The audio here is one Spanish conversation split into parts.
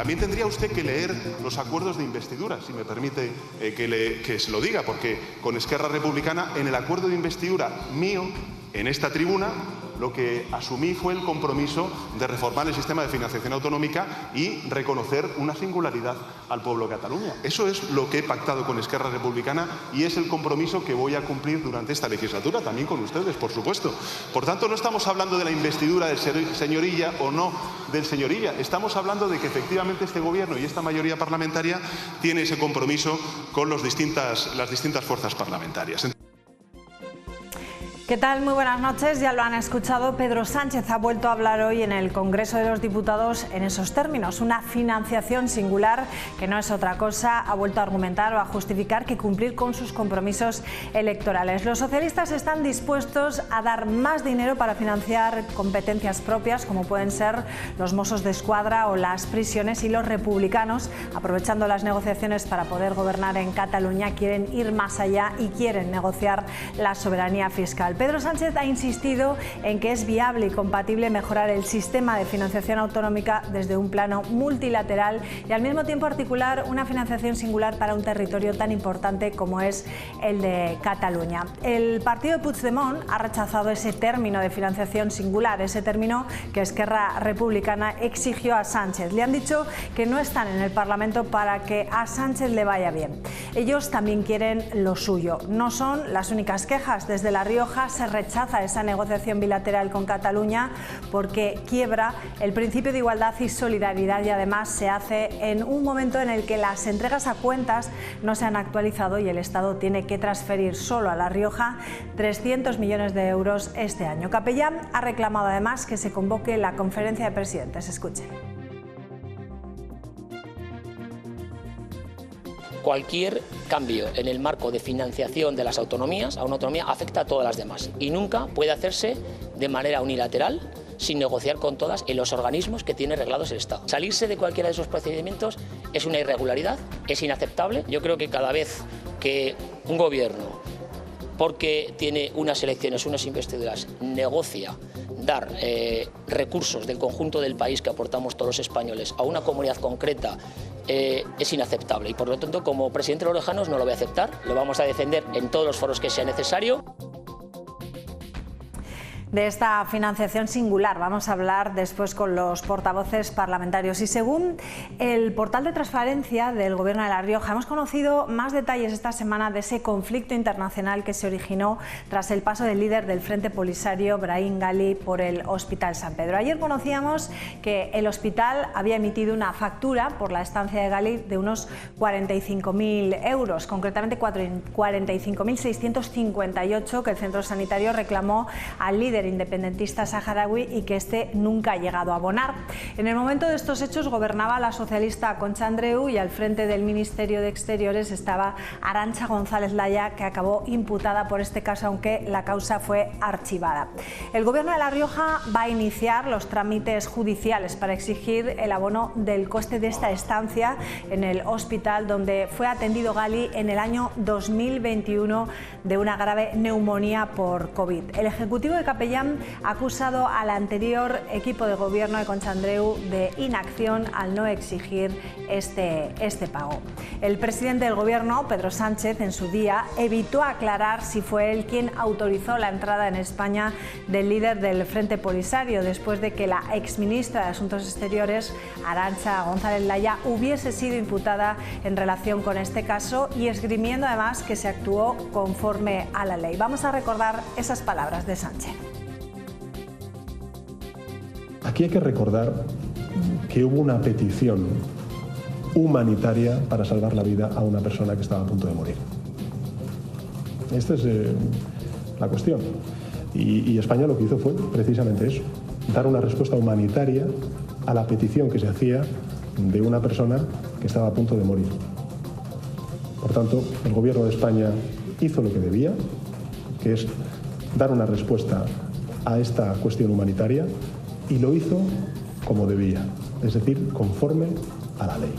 También tendría usted que leer los acuerdos de investidura, si me permite que se lo diga, porque con Esquerra Republicana, en el acuerdo de investidura mío, en esta tribuna, lo que asumí fue el compromiso de reformar el sistema de financiación autonómica y reconocer una singularidad al pueblo de Cataluña. Eso es lo que he pactado con Esquerra Republicana y es el compromiso que voy a cumplir durante esta legislatura, también con ustedes, por supuesto. Por tanto, no estamos hablando de la investidura del señor Illa o no del señor Illa. Estamos hablando de que efectivamente este Gobierno y esta mayoría parlamentaria tiene ese compromiso con las distintas fuerzas parlamentarias. ¿Qué tal? Muy buenas noches. Ya lo han escuchado. Pedro Sánchez ha vuelto a hablar hoy en el Congreso de los Diputados en esos términos. Una financiación singular que no es otra cosa. Ha vuelto a argumentar o a justificar que cumplir con sus compromisos electorales. Los socialistas están dispuestos a dar más dinero para financiar competencias propias, como pueden ser los Mossos de Escuadra o las prisiones, y los republicanos, aprovechando las negociaciones para poder gobernar en Cataluña, quieren ir más allá y quieren negociar la soberanía fiscal. Pedro Sánchez ha insistido en que es viable y compatible mejorar el sistema de financiación autonómica desde un plano multilateral y al mismo tiempo articular una financiación singular para un territorio tan importante como es el de Cataluña. El partido de Puigdemont ha rechazado ese término de financiación singular, ese término que Esquerra Republicana exigió a Sánchez. Le han dicho que no están en el Parlamento para que a Sánchez le vaya bien. Ellos también quieren lo suyo. No son las únicas quejas. Desde La Rioja se rechaza esa negociación bilateral con Cataluña porque quiebra el principio de igualdad y solidaridad y además se hace en un momento en el que las entregas a cuentas no se han actualizado y el Estado tiene que transferir solo a La Rioja 300 millones de euros este año. Capellán ha reclamado además que se convoque la conferencia de presidentes. Escuchen. Cualquier cambio en el marco de financiación de las autonomías a una autonomía afecta a todas las demás y nunca puede hacerse de manera unilateral sin negociar con todas en los organismos que tiene reglados el Estado. Salirse de cualquiera de esos procedimientos es una irregularidad, es inaceptable. Yo creo que cada vez que un gobierno, porque tiene unas elecciones, unas investiduras, negocia dar recursos del conjunto del país que aportamos todos los españoles a una comunidad concreta, es inaceptable y por lo tanto como presidente de los Orejanos no lo voy a aceptar, lo vamos a defender en todos los foros que sea necesario. De esta financiación singular vamos a hablar después con los portavoces parlamentarios y según el portal de transparencia del Gobierno de La Rioja hemos conocido más detalles esta semana de ese conflicto internacional que se originó tras el paso del líder del Frente Polisario, Brahim Gali, por el Hospital San Pedro. Ayer conocíamos que el hospital había emitido una factura por la estancia de Gali de unos 45.000 euros, concretamente 45.658 que el centro sanitario reclamó al líder independentista saharaui y que este nunca ha llegado a abonar. En el momento de estos hechos gobernaba la socialista Concha Andreu y al frente del Ministerio de Exteriores estaba Arantxa González Laya, que acabó imputada por este caso, aunque la causa fue archivada. El Gobierno de La Rioja va a iniciar los trámites judiciales para exigir el abono del coste de esta estancia en el hospital donde fue atendido Gali en el año 2021 de una grave neumonía por COVID. El Ejecutivo de Capellán ha acusado al anterior equipo de gobierno de Concha Andreu de inacción al no exigir este pago. El presidente del gobierno, Pedro Sánchez, en su día evitó aclarar si fue él quien autorizó la entrada en España del líder del Frente Polisario después de que la exministra de Asuntos Exteriores, Arantxa González Laya, hubiese sido imputada en relación con este caso y esgrimiendo además que se actuó conforme a la ley. Vamos a recordar esas palabras de Sánchez. Aquí hay que recordar que hubo una petición humanitaria para salvar la vida a una persona que estaba a punto de morir. Esta es la cuestión. Y España lo que hizo fue precisamente eso, dar una respuesta humanitaria a la petición que se hacía de una persona que estaba a punto de morir. Por tanto, el Gobierno de España hizo lo que debía, que es dar una respuesta a esta cuestión humanitaria, y lo hizo como debía, es decir, conforme a la ley.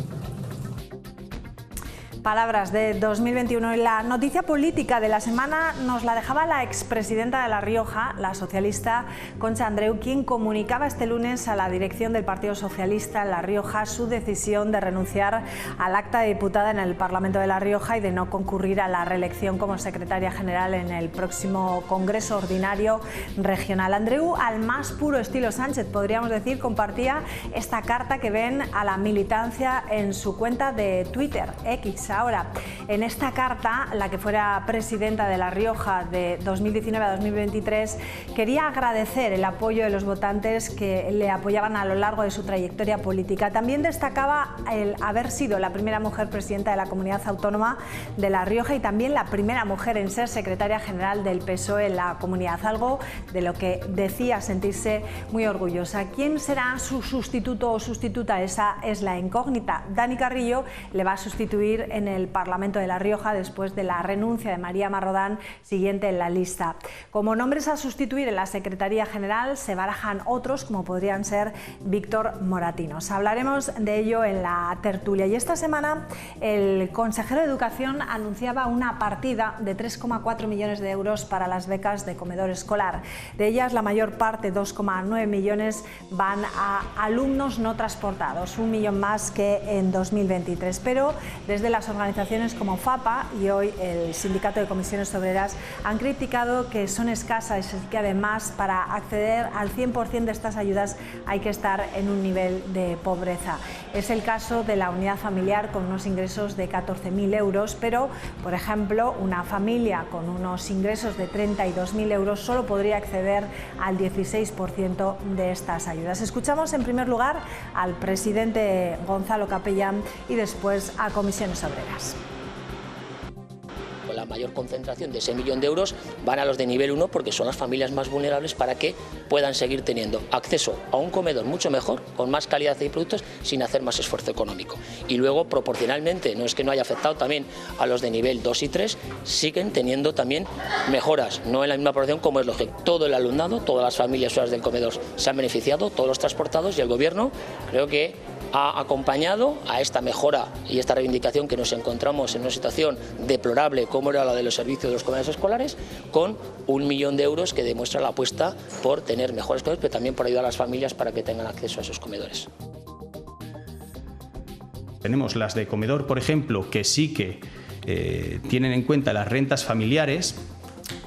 Palabras de 2021. Y la noticia política de la semana nos la dejaba la expresidenta de La Rioja, la socialista Concha Andreu, quien comunicaba este lunes a la dirección del Partido Socialista en La Rioja su decisión de renunciar al acta de diputada en el Parlamento de La Rioja y de no concurrir a la reelección como secretaria general en el próximo Congreso Ordinario Regional. Andreu, al más puro estilo Sánchez, podríamos decir, compartía esta carta que ven a la militancia en su cuenta de Twitter, X. Ahora, en esta carta, la que fuera presidenta de La Rioja de 2019 a 2023, quería agradecer el apoyo de los votantes que le apoyaban a lo largo de su trayectoria política. También destacaba el haber sido la primera mujer presidenta de la Comunidad Autónoma de La Rioja y también la primera mujer en ser secretaria general del PSOE en la comunidad, algo de lo que decía sentirse muy orgullosa. ¿Quién será su sustituto o sustituta? Esa es la incógnita. Dani Carrillo le va a sustituir en el Parlamento de La Rioja después de la renuncia de María Marrodán, siguiente en la lista. Como nombres a sustituir en la Secretaría General se barajan otros, como podrían ser Víctor Moratinos. Hablaremos de ello en la tertulia. Y esta semana el consejero de Educación anunciaba una partida de 3,4 millones de euros para las becas de comedor escolar. De ellas, la mayor parte, 2,9 millones, van a alumnos no transportados, 1 millón más que en 2023. Pero desde las organizaciones como FAPA y hoy el Sindicato de Comisiones Obreras han criticado que son escasas y que además para acceder al 100% de estas ayudas hay que estar en un nivel de pobreza. Es el caso de la unidad familiar con unos ingresos de 14.000 euros, pero, por ejemplo, una familia con unos ingresos de 32.000 euros solo podría acceder al 16% de estas ayudas. Escuchamos en primer lugar al presidente Gonzalo Capellán y después a Comisiones Obreras. Con la mayor concentración de ese millón de euros van a los de nivel 1 porque son las familias más vulnerables para que puedan seguir teniendo acceso a un comedor mucho mejor, con más calidad de productos, sin hacer más esfuerzo económico. Y luego, proporcionalmente, no es que no haya afectado también a los de nivel 2 y 3, siguen teniendo también mejoras, no en la misma proporción como es lógico. Todo el alumnado, todas las familias usuarias del comedor se han beneficiado, todos los transportados, y el Gobierno creo que ha acompañado a esta mejora y esta reivindicación que nos encontramos en una situación deplorable como era la de los servicios de los comedores escolares, con 1 millón de euros que demuestra la apuesta por tener mejores comedores, pero también por ayudar a las familias para que tengan acceso a esos comedores. Tenemos las de comedor, por ejemplo, que sí que tienen en cuenta las rentas familiares,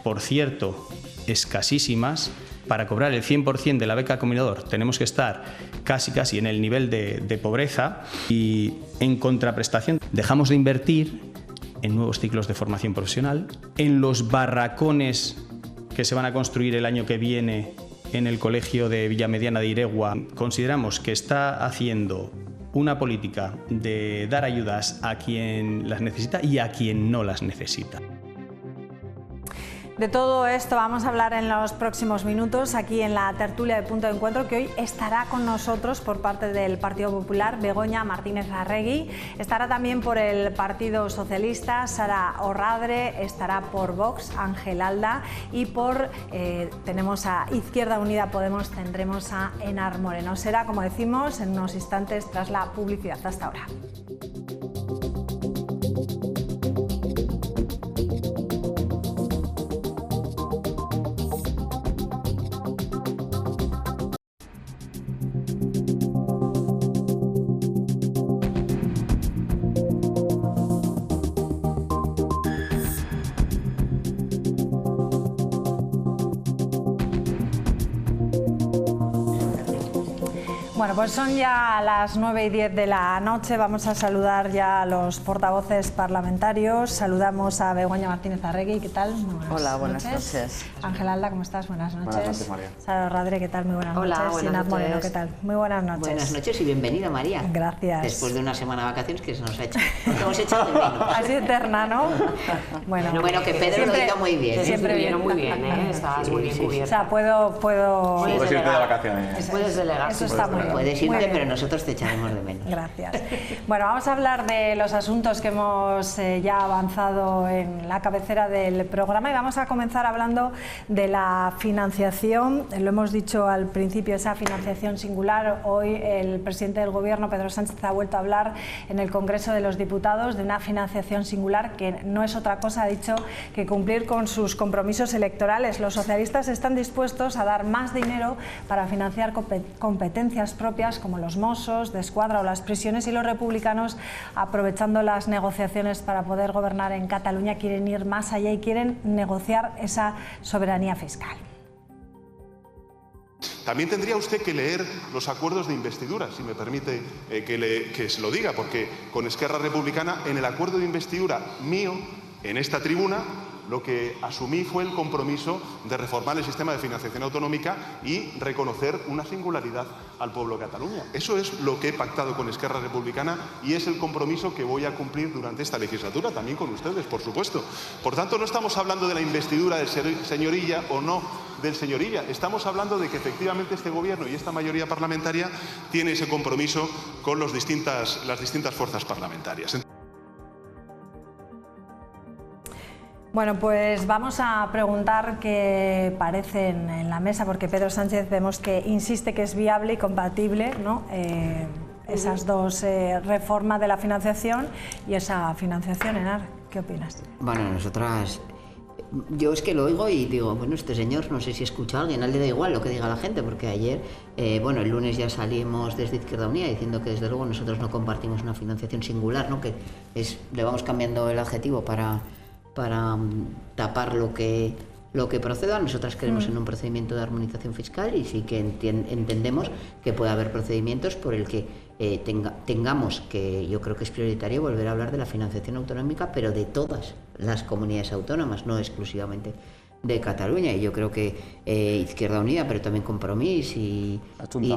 por cierto, escasísimas. Para cobrar el 100% de la beca comedor tenemos que estar casi en el nivel de pobreza, y en contraprestación dejamos de invertir en nuevos ciclos de formación profesional, en los barracones que se van a construir el año que viene en el colegio de Villamediana de Iregua. Consideramos que está haciendo una política de dar ayudas a quien las necesita y a quien no las necesita. De todo esto vamos a hablar en los próximos minutos aquí en la tertulia de Punto de Encuentro, que hoy estará con nosotros por parte del Partido Popular Begoña Martínez Arregui, estará también por el Partido Socialista Sara Orradre, estará por Vox Ángel Alda y por tenemos a Izquierda Unida Podemos, tendremos a Enar Moreno. Será, como decimos, en unos instantes tras la publicidad. Hasta ahora. Bueno, pues son ya las 9:10 de la noche. Vamos a saludar ya a los portavoces parlamentarios. Saludamos a Begoña Martínez Arregui, ¿qué tal? Hola, buenas noches. Ángel Alda, ¿cómo estás? Buenas noches. Buenas noches, María. Sara Orradre, ¿qué tal? Muy buenas Hola, noches. buenas y Enar Moreno, noches. ¿qué tal? Muy buenas noches. Buenas noches y bienvenida, María. Gracias. Después de una semana de vacaciones que se nos ha hecho. Nos hemos echado de menos. Así eterna, ¿no? Bueno, que Pedro siempre, lo diga muy bien. Siempre bien. Muy bien, ¿eh? Estás muy bien O cubierta. sea, puedo Puedes irte de delegar. vacaciones. Puedes delegar. Eso está muy bien. Puedes irte, pero nosotros te echaremos de menos. Gracias. Bueno, vamos a hablar de los asuntos que hemos ya avanzado en la cabecera del programa y vamos a comenzar hablando de la financiación. Lo hemos dicho al principio, esa financiación singular. Hoy el presidente del Gobierno, Pedro Sánchez, ha vuelto a hablar en el Congreso de los Diputados de una financiación singular que no es otra cosa, ha dicho, que cumplir con sus compromisos electorales. Los socialistas están dispuestos a dar más dinero para financiar competencias propias como los Mossos de Escuadra o las prisiones, y los republicanos, aprovechando las negociaciones para poder gobernar en Cataluña, quieren ir más allá y quieren negociar esa soberanía fiscal. También tendría usted que leer los acuerdos de investidura, si me permite que se lo diga, porque con Esquerra Republicana, en el acuerdo de investidura mío, en esta tribuna, lo que asumí fue el compromiso de reformar el sistema de financiación autonómica y reconocer una singularidad al pueblo de Cataluña. Eso es lo que he pactado con Esquerra Republicana y es el compromiso que voy a cumplir durante esta legislatura, también con ustedes, por supuesto. Por tanto, no estamos hablando de la investidura del señor Illa o no del señor Illa. Estamos hablando de que efectivamente este Gobierno y esta mayoría parlamentaria tiene ese compromiso con las distintas fuerzas parlamentarias. Bueno, pues vamos a preguntar qué parecen en la mesa, porque Pedro Sánchez vemos que insiste que es viable y compatible, ¿no? Esas dos reformas de la financiación y esa financiación. Enar, ¿qué opinas? Bueno, nosotras... Yo es que lo oigo y digo, bueno, este señor, no sé si escucha a alguien, a él le da igual lo que diga la gente, porque ayer, bueno, el lunes ya salimos desde Izquierda Unida diciendo que desde luego nosotros no compartimos una financiación singular, ¿no? Que le vamos cambiando el adjetivo para tapar lo que proceda. Nosotras creemos en un procedimiento de armonización fiscal y sí que entendemos que puede haber procedimientos por el que tengamos, que yo creo que es prioritario, volver a hablar de la financiación autonómica, pero de todas las comunidades autónomas, no exclusivamente de Cataluña. Y yo creo que Izquierda Unida, pero también Compromís y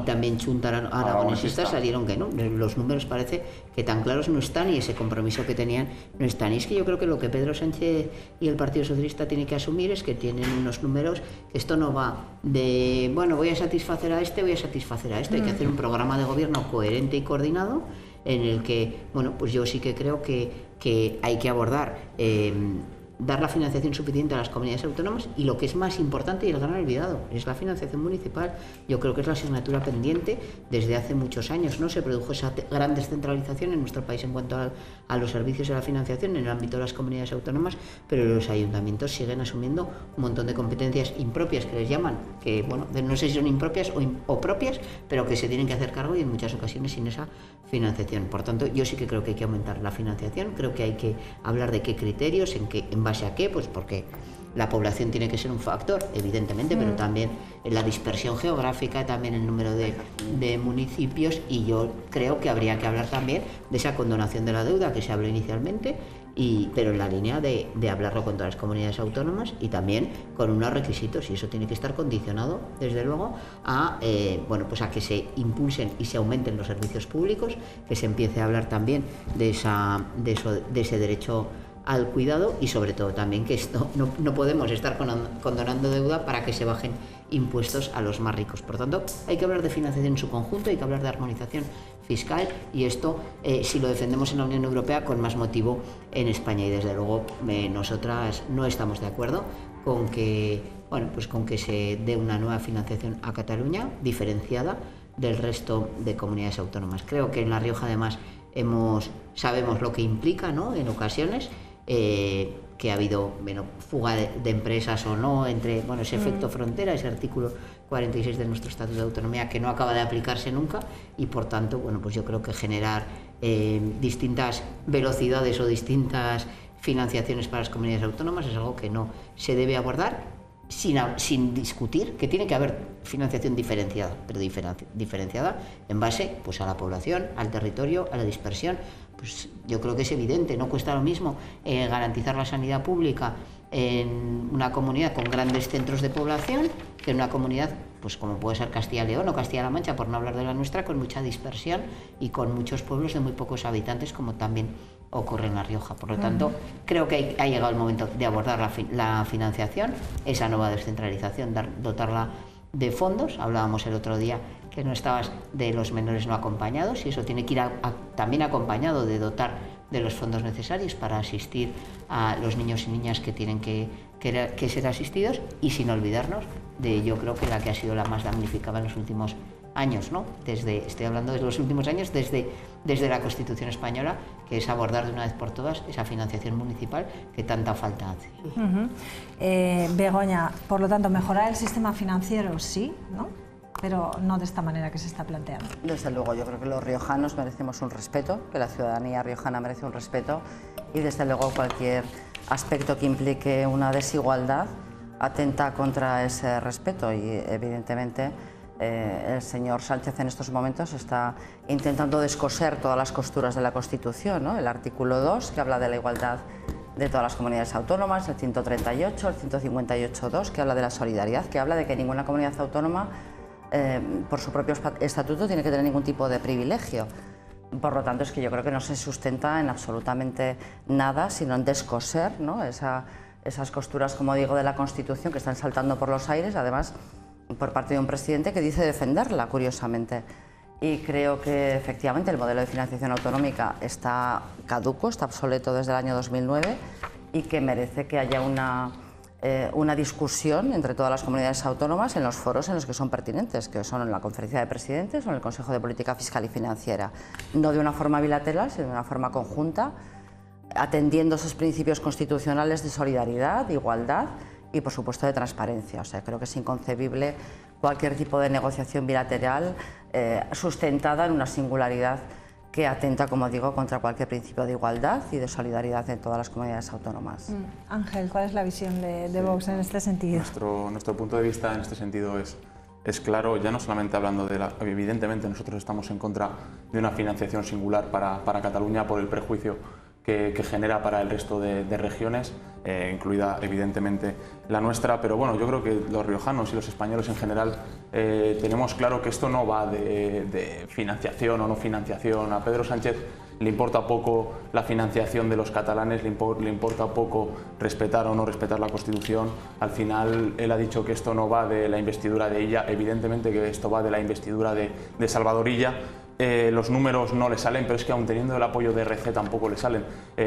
también Junta Aragonesista salieron que no. Los números parece que tan claros no están y ese compromiso que tenían no están. Y es que yo creo que lo que Pedro Sánchez y el Partido Socialista tienen que asumir es que tienen unos números, que esto no va de, bueno, voy a satisfacer a este, voy a satisfacer a este. Hay que hacer un programa de gobierno coherente y coordinado en el que, bueno, pues yo sí que creo que hay que abordar dar la financiación suficiente a las comunidades autónomas y, lo que es más importante y el gran olvidado, es la financiación municipal. Yo creo que es la asignatura pendiente desde hace muchos años, ¿no? Se produjo esa gran descentralización en nuestro país en cuanto a los servicios de la financiación en el ámbito de las comunidades autónomas, pero los ayuntamientos siguen asumiendo un montón de competencias impropias, que les llaman, que bueno, no sé si son impropias o propias, pero que se tienen que hacer cargo y en muchas ocasiones sin esa financiación. Por tanto, yo sí que creo que hay que aumentar la financiación, creo que hay que hablar de qué criterios, en base a qué, pues porque la población tiene que ser un factor, evidentemente, pero también la dispersión geográfica, también el número de municipios, y yo creo que habría que hablar también de esa condonación de la deuda que se habló inicialmente, pero en la línea de hablarlo con todas las comunidades autónomas y también con unos requisitos, y eso tiene que estar condicionado, desde luego, a pues a que se impulsen y se aumenten los servicios públicos, que se empiece a hablar también de ese derecho al cuidado, y sobre todo también que esto no podemos estar condonando deuda para que se bajen impuestos a los más ricos. Por tanto, hay que hablar de financiación en su conjunto, hay que hablar de armonización fiscal, y esto si lo defendemos en la Unión Europea, con más motivo en España. Y desde luego nosotras no estamos de acuerdo con que se dé una nueva financiación a Cataluña diferenciada del resto de comunidades autónomas. Creo que en La Rioja además sabemos lo que implica, ¿no? En ocasiones que ha habido fuga de empresas o no, entre ese efecto frontera, ese artículo 46 de nuestro Estatuto de Autonomía que no acaba de aplicarse nunca, y por tanto pues yo creo que generar distintas velocidades o distintas financiaciones para las comunidades autónomas es algo que no se debe abordar sin discutir, que tiene que haber financiación diferenciada, pero diferenciada en base pues a la población, al territorio, a la dispersión. Pues yo creo que es evidente, no cuesta lo mismo garantizar la sanidad pública en una comunidad con grandes centros de población que en una comunidad pues como puede ser Castilla y León o Castilla-La Mancha, por no hablar de la nuestra, con mucha dispersión y con muchos pueblos de muy pocos habitantes, como también ocurre en La Rioja. Por lo tanto, creo que ha llegado el momento de abordar la financiación, esa nueva descentralización, dotarla de fondos. Hablábamos el otro día que no estabas de los menores no acompañados, y eso tiene que ir también acompañado de dotar de los fondos necesarios para asistir a los niños y niñas que tienen que ser asistidos, y sin olvidarnos de, yo creo que la que ha sido la más damnificada en los últimos años, ¿no? Estoy hablando de los últimos años, desde la Constitución española, que es abordar de una vez por todas esa financiación municipal que tanta falta hace. Begoña, por lo tanto, mejorar el sistema financiero sí, ¿no? Pero no de esta manera que se está planteando. Desde luego, yo creo que los riojanos merecemos un respeto, que la ciudadanía riojana merece un respeto, y desde luego cualquier aspecto que implique una desigualdad atenta contra ese respeto, y evidentemente el señor Sánchez en estos momentos está intentando descoser todas las costuras de la Constitución, ¿no? El artículo 2, que habla de la igualdad de todas las comunidades autónomas, el 138, el 158.2, que habla de la solidaridad, que habla de que ninguna comunidad autónoma por su propio estatuto tiene que tener ningún tipo de privilegio. Por lo tanto, es que yo creo que no se sustenta en absolutamente nada, sino en descoser, ¿no? Esas costuras, como digo, de la Constitución que están saltando por los aires, además por parte de un presidente que dice defenderla, curiosamente. Y creo que efectivamente el modelo de financiación autonómica está caduco, está obsoleto desde el año 2009, y que merece que haya una discusión entre todas las comunidades autónomas en los foros en los que son pertinentes, que son en la Conferencia de Presidentes o en el Consejo de Política Fiscal y Financiera. No de una forma bilateral, sino de una forma conjunta, atendiendo esos principios constitucionales de solidaridad, de igualdad y, por supuesto, de transparencia. O sea, creo que es inconcebible cualquier tipo de negociación bilateral sustentada en una singularidad que atenta, como digo, contra cualquier principio de igualdad y de solidaridad en todas las comunidades autónomas. Ángel, ¿cuál es la visión de Vox en este sentido? Nuestro punto de vista en este sentido es claro, ya no solamente hablando de evidentemente nosotros estamos en contra de una financiación singular para Cataluña por el prejuicio que genera para el resto de regiones, incluida evidentemente la nuestra, pero bueno, yo creo que los riojanos y los españoles en general tenemos claro que esto no va de financiación o no financiación. A Pedro Sánchez le importa poco la financiación de los catalanes, le importa poco respetar o no respetar la Constitución. Al final él ha dicho que esto no va de la investidura de ella, evidentemente que esto va de la investidura de Salvador Illa. Los números no le salen, pero es que aun teniendo el apoyo de RC tampoco le salen.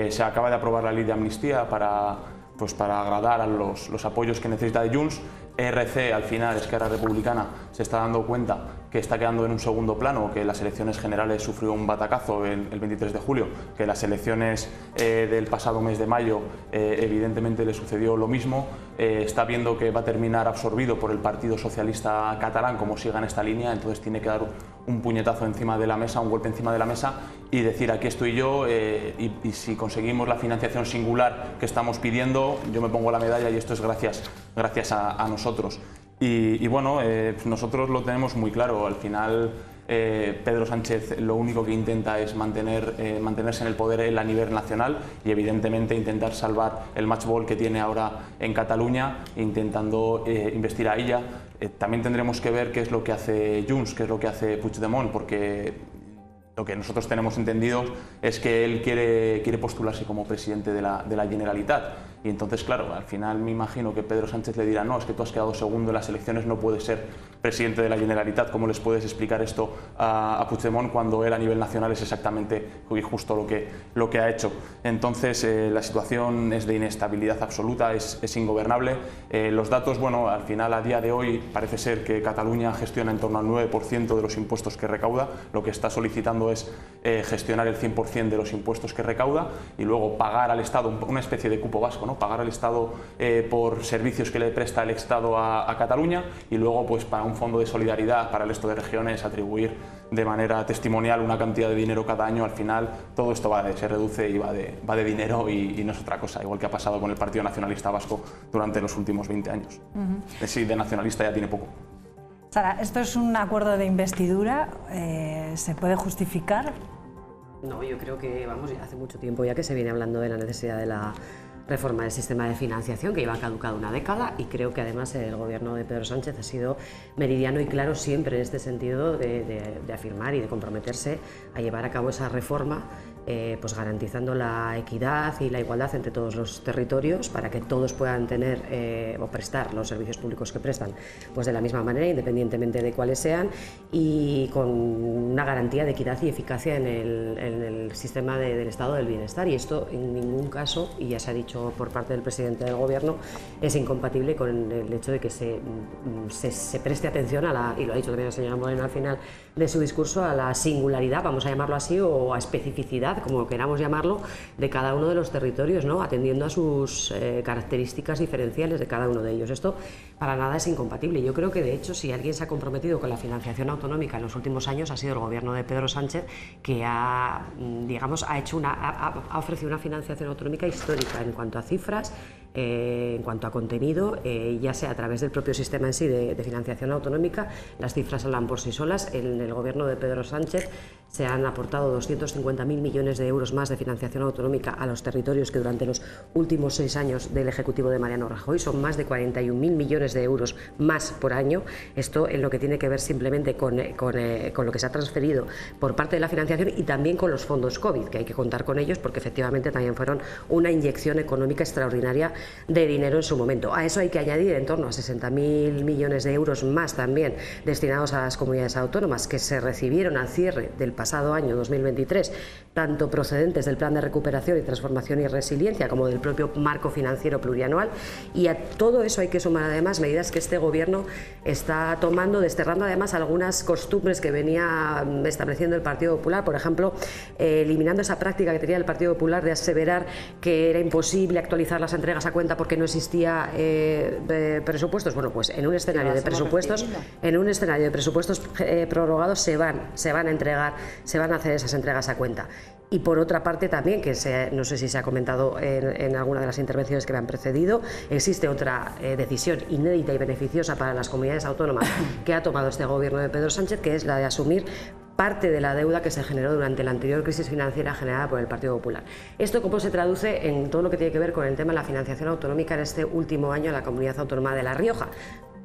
Se acaba de aprobar la ley de amnistía para agradar a los apoyos que necesita de Junts. RC, al final, Esquerra Republicana, se está dando cuenta que está quedando en un segundo plano, que las elecciones generales sufrió un batacazo el 23 de julio, que las elecciones del pasado mes de mayo evidentemente le sucedió lo mismo. Está viendo que va a terminar absorbido por el Partido Socialista Catalán como siga en esta línea, entonces tiene que dar un puñetazo encima de la mesa, un golpe encima de la mesa y decir aquí estoy yo y si conseguimos la financiación singular que estamos pidiendo, yo me pongo la medalla y esto es gracias a nosotros. Y bueno, nosotros lo tenemos muy claro, al final Pedro Sánchez lo único que intenta es mantenerse en el poder a nivel nacional y evidentemente intentar salvar el matchball que tiene ahora en Cataluña, intentando investir a ella. También tendremos que ver qué es lo que hace Junts, qué es lo que hace Puigdemont, porque lo que nosotros tenemos entendido es que él quiere postularse como presidente de la Generalitat. Y entonces, claro, al final me imagino que Pedro Sánchez le dirá no, es que tú has quedado segundo en las elecciones, no puedes ser presidente de la Generalitat. ¿Cómo les puedes explicar esto a Puigdemont cuando él a nivel nacional es exactamente y justo lo que ha hecho? Entonces, la situación es de inestabilidad absoluta, es ingobernable. Los datos, bueno, al final a día de hoy parece ser que Cataluña gestiona en torno al 9% de los impuestos que recauda. Lo que está solicitando es gestionar el 100% de los impuestos que recauda y luego pagar al Estado, una especie de cupo vasco, ¿no? Pagar al Estado por servicios que le presta el Estado a Cataluña y luego pues para un fondo de solidaridad para el resto de regiones atribuir de manera testimonial una cantidad de dinero cada año. Al final todo esto se reduce y va de dinero y no es otra cosa, igual que ha pasado con el Partido Nacionalista Vasco durante los últimos 20 años. Sí, de nacionalista ya tiene poco. Sara, ¿esto es un acuerdo de investidura? ¿Se puede justificar? No, yo creo que, vamos, hace mucho tiempo ya que se viene hablando de la necesidad de la reforma del sistema de financiación, que lleva caducado una década, y creo que además el gobierno de Pedro Sánchez ha sido meridiano y claro siempre en este sentido de afirmar y de comprometerse a llevar a cabo esa reforma pues garantizando la equidad y la igualdad entre todos los territorios para que todos puedan tener o prestar los servicios públicos que prestan pues de la misma manera, independientemente de cuáles sean, y con una garantía de equidad y eficacia en el sistema del estado del bienestar. Y esto en ningún caso, y ya se ha dicho por parte del presidente del Gobierno, es incompatible con el hecho de que se preste atención a la, y lo ha dicho también la señora Moreno al final de su discurso, a la singularidad, vamos a llamarlo así, o a especificidad, como queramos llamarlo, de cada uno de los territorios, ¿no? Atendiendo a sus características diferenciales de cada uno de ellos. Esto para nada es incompatible. Yo creo que, de hecho, si alguien se ha comprometido con la financiación autonómica en los últimos años, ha sido el Gobierno de Pedro Sánchez, que ha ofrecido una financiación autonómica histórica en cuanto a cifras, en cuanto a contenido, ya sea a través del propio sistema en sí de financiación autonómica. Las cifras hablan por sí solas. En el Gobierno de Pedro Sánchez se han aportado 250.000 millones de euros más de financiación autonómica a los territorios que durante los últimos 6 años del Ejecutivo de Mariano Rajoy. Son más de 41.000 millones de euros más por año. Esto en lo que tiene que ver simplemente con lo que se ha transferido por parte de la financiación, y también con los fondos COVID, que hay que contar con ellos porque efectivamente también fueron una inyección económica extraordinaria de dinero en su momento. A eso hay que añadir en torno a 60.000 millones de euros más también destinados a las comunidades autónomas, que se recibieron al cierre del pasado año 2023, tanto procedentes del Plan de Recuperación y Transformación y Resiliencia como del propio marco financiero plurianual. Y a todo eso hay que sumar además medidas que este Gobierno está tomando, desterrando además algunas costumbres que venía estableciendo el Partido Popular, por ejemplo, eliminando esa práctica que tenía el Partido Popular de aseverar que era imposible actualizar las entregas a cuenta porque no existía presupuestos. Bueno, pues en un escenario de presupuestos, prorrogados se van a entregar, se van a hacer esas entregas a cuenta. Y por otra parte también, que no sé si se ha comentado en alguna de las intervenciones que me han precedido, existe otra decisión inédita y beneficiosa para las comunidades autónomas que ha tomado este Gobierno de Pedro Sánchez, que es la de asumir parte de la deuda que se generó durante la anterior crisis financiera generada por el Partido Popular. ¿Esto cómo se traduce en todo lo que tiene que ver con el tema de la financiación autonómica en este último año en la Comunidad Autónoma de La Rioja?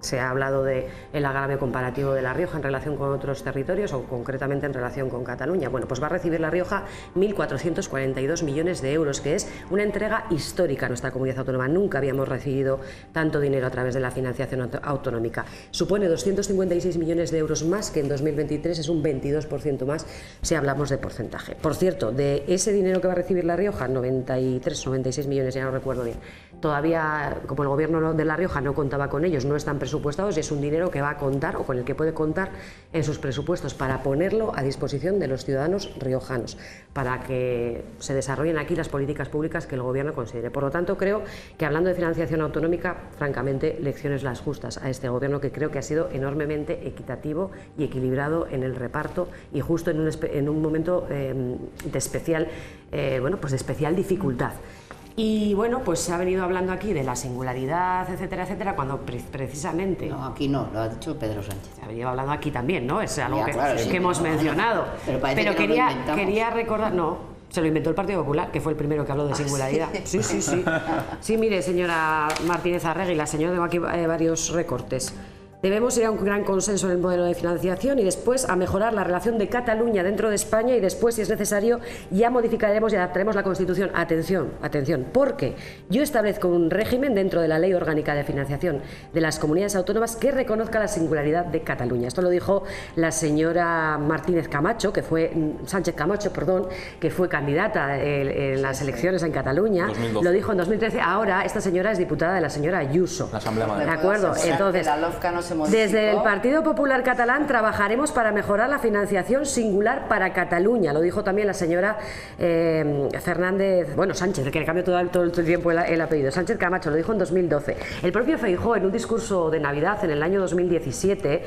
Se ha hablado del agravio comparativo de La Rioja en relación con otros territorios, o concretamente en relación con Cataluña. Bueno, pues va a recibir La Rioja 1.442 millones de euros, que es una entrega histórica a nuestra comunidad autónoma. Nunca habíamos recibido tanto dinero a través de la financiación autonómica. Supone 256 millones de euros más que en 2023, es un 22% más si hablamos de porcentaje. Por cierto, de ese dinero que va a recibir La Rioja, 93 o 96 millones, ya no recuerdo bien, todavía, como el Gobierno de La Rioja no contaba con ellos, no están presupuestados, y es un dinero que va a contar, o con el que puede contar en sus presupuestos, para ponerlo a disposición de los ciudadanos riojanos, para que se desarrollen aquí las políticas públicas que el Gobierno considere. Por lo tanto, creo que, hablando de financiación autonómica, francamente, lecciones las justas a este Gobierno, que creo que ha sido enormemente equitativo y equilibrado en el reparto, y justo en un momento de especial dificultad. Y bueno, pues se ha venido hablando aquí de la singularidad, etcétera, etcétera, cuando precisamente... No, aquí no, lo ha dicho Pedro Sánchez. Se ha venido hablando aquí también, ¿no? Es algo claro, que hemos mencionado. Pero quería recordar... No, se lo inventó el Partido Popular, que fue el primero que habló de singularidad. Sí. Sí, mire, señora Martínez Arregui, la señora, tengo aquí varios recortes. Debemos ir a un gran consenso en el modelo de financiación y después a mejorar la relación de Cataluña dentro de España, y después, si es necesario, ya modificaremos y adaptaremos la Constitución. Atención, porque yo establezco un régimen dentro de la Ley Orgánica de Financiación de las Comunidades Autónomas que reconozca la singularidad de Cataluña. Esto lo dijo la señora Sánchez Camacho, que fue candidata en las elecciones en Cataluña. 2012. Lo dijo en 2013. Ahora esta señora es diputada de la señora Ayuso. La Asamblea Madrid. ¿De acuerdo? Entonces, desde el Partido Popular Catalán trabajaremos para mejorar la financiación singular para Cataluña. Lo dijo también la señora Sánchez, que le cambió todo el tiempo el apellido. Sánchez Camacho, lo dijo en 2012. El propio Feijóo, en un discurso de Navidad en el año 2017,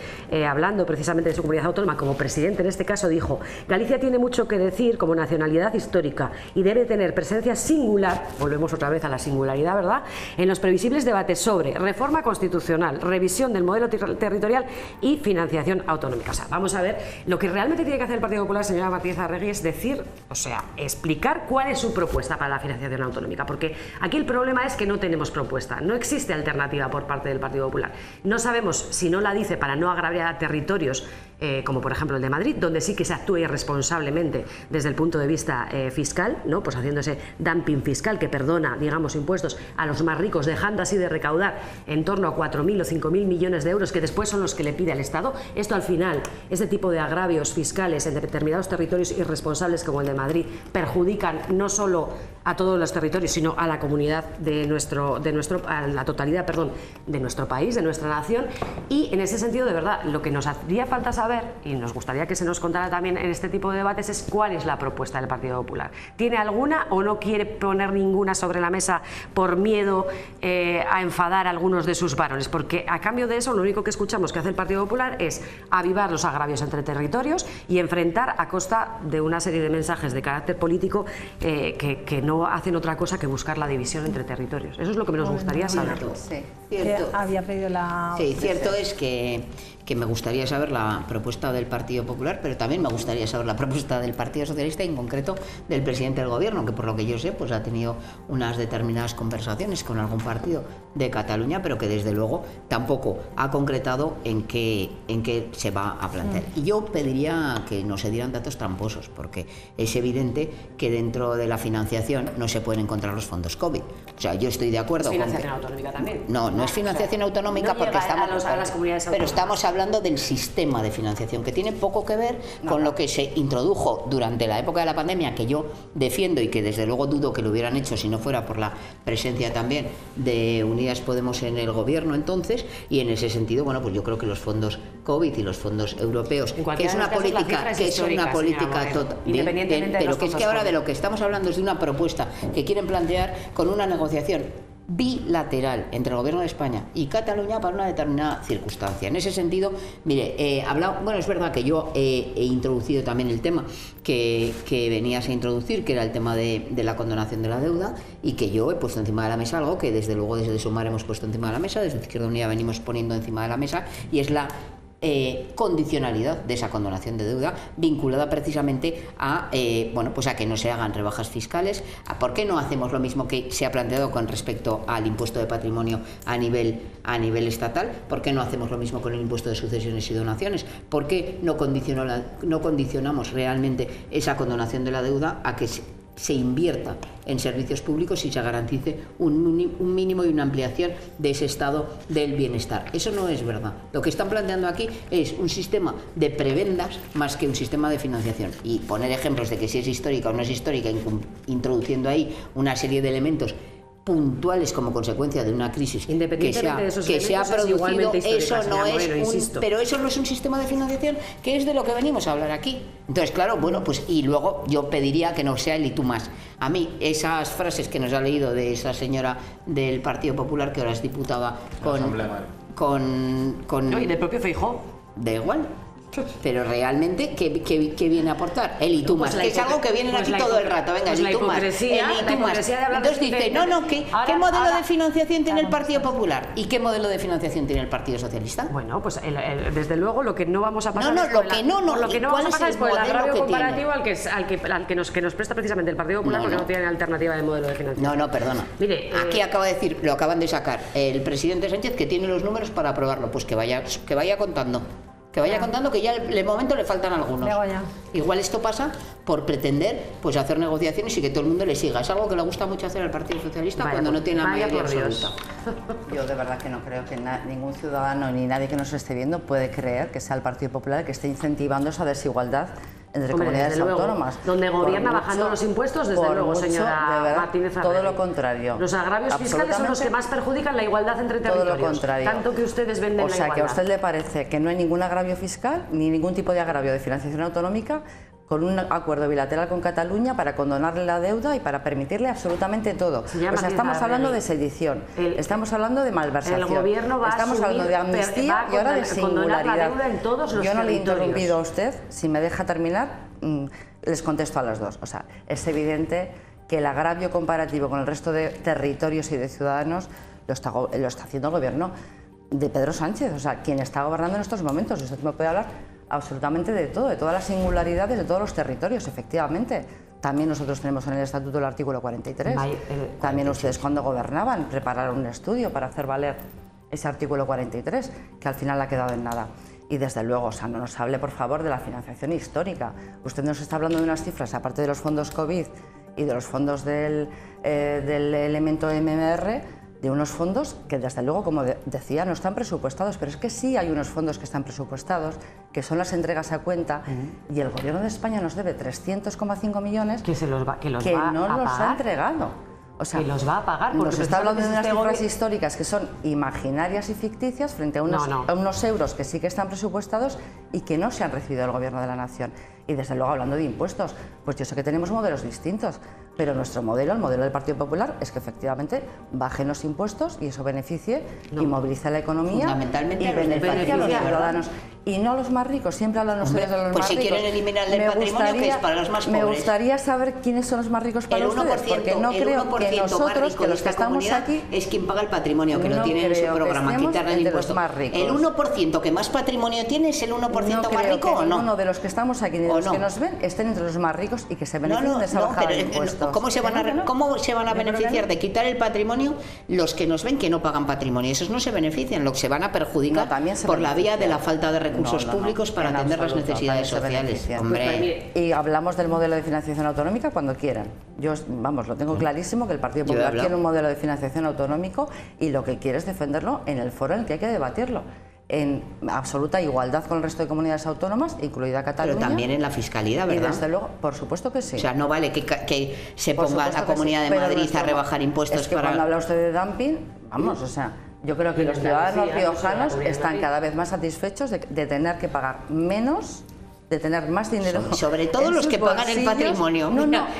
hablando precisamente de su comunidad autónoma como presidente en este caso, dijo: Galicia tiene mucho que decir como nacionalidad histórica y debe tener presencia singular, volvemos otra vez a la singularidad, ¿verdad?, en los previsibles debates sobre reforma constitucional, revisión del modelo modelo territorial y financiación autonómica. O sea, vamos a ver, lo que realmente tiene que hacer el Partido Popular, señora Martínez Arregui, es decir, o sea, explicar cuál es su propuesta para la financiación autonómica, porque aquí el problema es que no tenemos propuesta, no existe alternativa por parte del Partido Popular. No sabemos si no la dice para no agraviar a territorios como por ejemplo el de Madrid, donde sí que se actúa irresponsablemente desde el punto de vista fiscal, ¿no? Pues haciendo ese dumping fiscal que perdona, digamos, impuestos a los más ricos, dejando así de recaudar en torno a 4.000 o 5.000 millones de euros, que después son los que le pide al Estado. Esto al final, este tipo de agravios fiscales en determinados territorios irresponsables como el de Madrid, perjudican no solo a todos los territorios, sino a la comunidad a la totalidad, perdón, de nuestro país, de nuestra nación. Y en ese sentido, de verdad, lo que nos haría falta saber, y nos gustaría que se nos contara también en este tipo de debates, es cuál es la propuesta del Partido Popular. ¿Tiene alguna o no quiere poner ninguna sobre la mesa por miedo a enfadar a algunos de sus varones? Porque a cambio de eso, lo único que escuchamos que hace el Partido Popular es avivar los agravios entre territorios y enfrentar a costa de una serie de mensajes de carácter político que no hacen otra cosa que buscar la división entre territorios. Eso es lo que nos gustaría saber. Sí, cierto. Había pedido la... Sí, cierto es que me gustaría saber la propuesta del Partido Popular, pero también me gustaría saber la propuesta del Partido Socialista y en concreto del presidente del Gobierno, que por lo que yo sé pues ha tenido unas determinadas conversaciones con algún partido de Cataluña, pero que desde luego tampoco ha concretado en qué se va a plantear. Y yo pediría que no se dieran datos tramposos, porque es evidente que dentro de la financiación no se pueden encontrar los fondos COVID. O sea, yo estoy de acuerdo. ¿Es financiación autonómica también? No es financiación autonómica, no porque estamos a las comunidades autónomas. Pero estamos hablando del sistema de financiación, que tiene poco que ver con lo que se introdujo durante la época de la pandemia, que yo defiendo y que desde luego dudo que lo hubieran hecho si no fuera por la presencia también de Unidas Podemos en el Gobierno entonces, y en ese sentido, bueno, pues yo creo que los fondos COVID y los fondos europeos, que es una política independientemente pero que es que ahora de lo que estamos hablando es de una propuesta que quieren plantear con una negociación bilateral entre el Gobierno de España y Cataluña para una determinada circunstancia. En ese sentido, mire, es verdad que yo he introducido también el tema que venías a introducir, que era el tema de la condonación de la deuda, y que yo he puesto encima de la mesa algo que desde luego desde Sumar hemos puesto encima de la mesa, desde Izquierda Unida venimos poniendo encima de la mesa, y es la condicionalidad de esa condonación de deuda vinculada precisamente a a que no se hagan rebajas fiscales. ¿Por qué no hacemos lo mismo que se ha planteado con respecto al impuesto de patrimonio a nivel estatal? ¿Por qué no hacemos lo mismo con el impuesto de sucesiones y donaciones? ¿Por qué no condicionamos realmente esa condonación de la deuda a que se invierta en servicios públicos y se garantice un mínimo y una ampliación de ese estado del bienestar? Eso no es verdad. Lo que están planteando aquí es un sistema de prebendas más que un sistema de financiación. Y poner ejemplos de que si es histórica o no es histórica, introduciendo ahí una serie de elementos puntuales como consecuencia de una crisis que se ha producido, pero eso no es un sistema de financiación, que es de lo que venimos a hablar aquí. Entonces, claro, bueno, pues y luego yo pediría que no sea el y tú más. A mí, esas frases que nos ha leído de esa señora del Partido Popular, que ahora es diputada y del propio Feijóo. Da igual. Pero realmente, ¿qué viene a aportar? El y tú más, que es algo que vienen aquí todo el rato. Venga, el y tú más. Entonces dice, ¿qué modelo de financiación tiene el Partido Popular? ¿Y qué modelo de financiación tiene el Partido Socialista? Bueno, pues desde luego lo que no vamos a pasar es por el agravio comparativo al que nos presta precisamente el Partido Popular, porque no tiene alternativa de modelo de financiación. No, perdona. Mire, aquí acaba de decir, lo acaban de sacar el presidente Sánchez, que tiene los números para aprobarlo. Pues que vaya contando. Que vaya contando, que ya de momento le faltan algunos. Igual esto pasa por pretender pues hacer negociaciones y que todo el mundo le siga. Es algo que le gusta mucho hacer al Partido Socialista cuando no tiene la mayoría absoluta. Yo de verdad que no creo que ningún ciudadano ni nadie que nos esté viendo puede creer que sea el Partido Popular el que esté incentivando esa desigualdad entre comunidades autónomas. Donde gobierna bajando los impuestos, desde luego, señora Martínez Arregui. Todo lo contrario. Los agravios fiscales son los que más perjudican la igualdad entre territorios. Todo lo contrario. Tanto que ustedes venden la igualdad. O sea, que a usted le parece que no hay ningún agravio fiscal, ni ningún tipo de agravio de financiación autonómica, con un acuerdo bilateral con Cataluña para condonarle la deuda y para permitirle absolutamente todo. O sea, estamos hablando de sedición, estamos hablando de malversación, el gobierno va estamos hablando de amnistía y ahora de singularidad. Yo no le he interrumpido a usted, si me deja terminar, les contesto a las dos. O sea, es evidente que el agravio comparativo con el resto de territorios y de ciudadanos lo está haciendo el gobierno de Pedro Sánchez, o sea, quien está gobernando en estos momentos. Usted me puede hablar absolutamente de todo, de todas las singularidades de todos los territorios, efectivamente. También nosotros tenemos en el Estatuto el artículo 43. También ustedes cuando gobernaban prepararon un estudio para hacer valer ese artículo 43, que al final ha quedado en nada. Y desde luego, o sea, no nos hable por favor de la financiación histórica. Usted nos está hablando de unas cifras, aparte de los fondos COVID y de los fondos del elemento MMR, de unos fondos que desde luego, como decía, no están presupuestados, pero es que sí hay unos fondos que están presupuestados, que son las entregas a cuenta, y el Gobierno de España nos debe 300,5 millones que no los ha entregado. O sea, que los va a pagar. Nos está hablando de unas cifras históricas que son imaginarias y ficticias frente a unos euros que sí que están presupuestados y que no se han recibido del Gobierno de la Nación. Y desde luego, hablando de impuestos, pues yo sé que tenemos modelos distintos, pero nuestro modelo, el modelo del Partido Popular, es que efectivamente bajen los impuestos y eso beneficie y movilice la economía y beneficie a los ciudadanos. Y no a los más ricos, siempre hablan ustedes de los pues más ricos. Pues si quieren eliminar el patrimonio, que es para los más pobres. Me gustaría saber quiénes son los más ricos para ustedes, porque no creo que nosotros, que los que estamos aquí, es quien paga el patrimonio, que no tiene en su programa quitarle el impuesto. ¿El 1% que más patrimonio tiene es el 1% más rico o no? Ninguno de los que estamos aquí, ni de los que nos ven, estén entre los más ricos y que se beneficien de esa bajada de impuestos. ¿Cómo se van a beneficiar de quitar el patrimonio los que nos ven que no pagan patrimonio? Esos no se benefician, los que se van a perjudicar por la vía de la falta de recursos públicos para atender las necesidades sociales. Hombre. Y hablamos del modelo de financiación autonómica cuando quieran. Yo, vamos, lo tengo clarísimo que el Partido Popular quiere un modelo de financiación autonómico y lo que quiere es defenderlo en el foro en el que hay que debatirlo. En absoluta igualdad con el resto de comunidades autónomas, incluida Cataluña. Pero también en la fiscalidad, ¿verdad? Y desde luego, por supuesto que sí. O sea, no vale que se ponga la Comunidad de Madrid a rebajar impuestos es que cuando habla usted de dumping, vamos, o sea, yo creo que los ciudadanos riojanos están cada vez más satisfechos de tener que pagar menos, de tener más dinero. Sobre todo los que pagan el patrimonio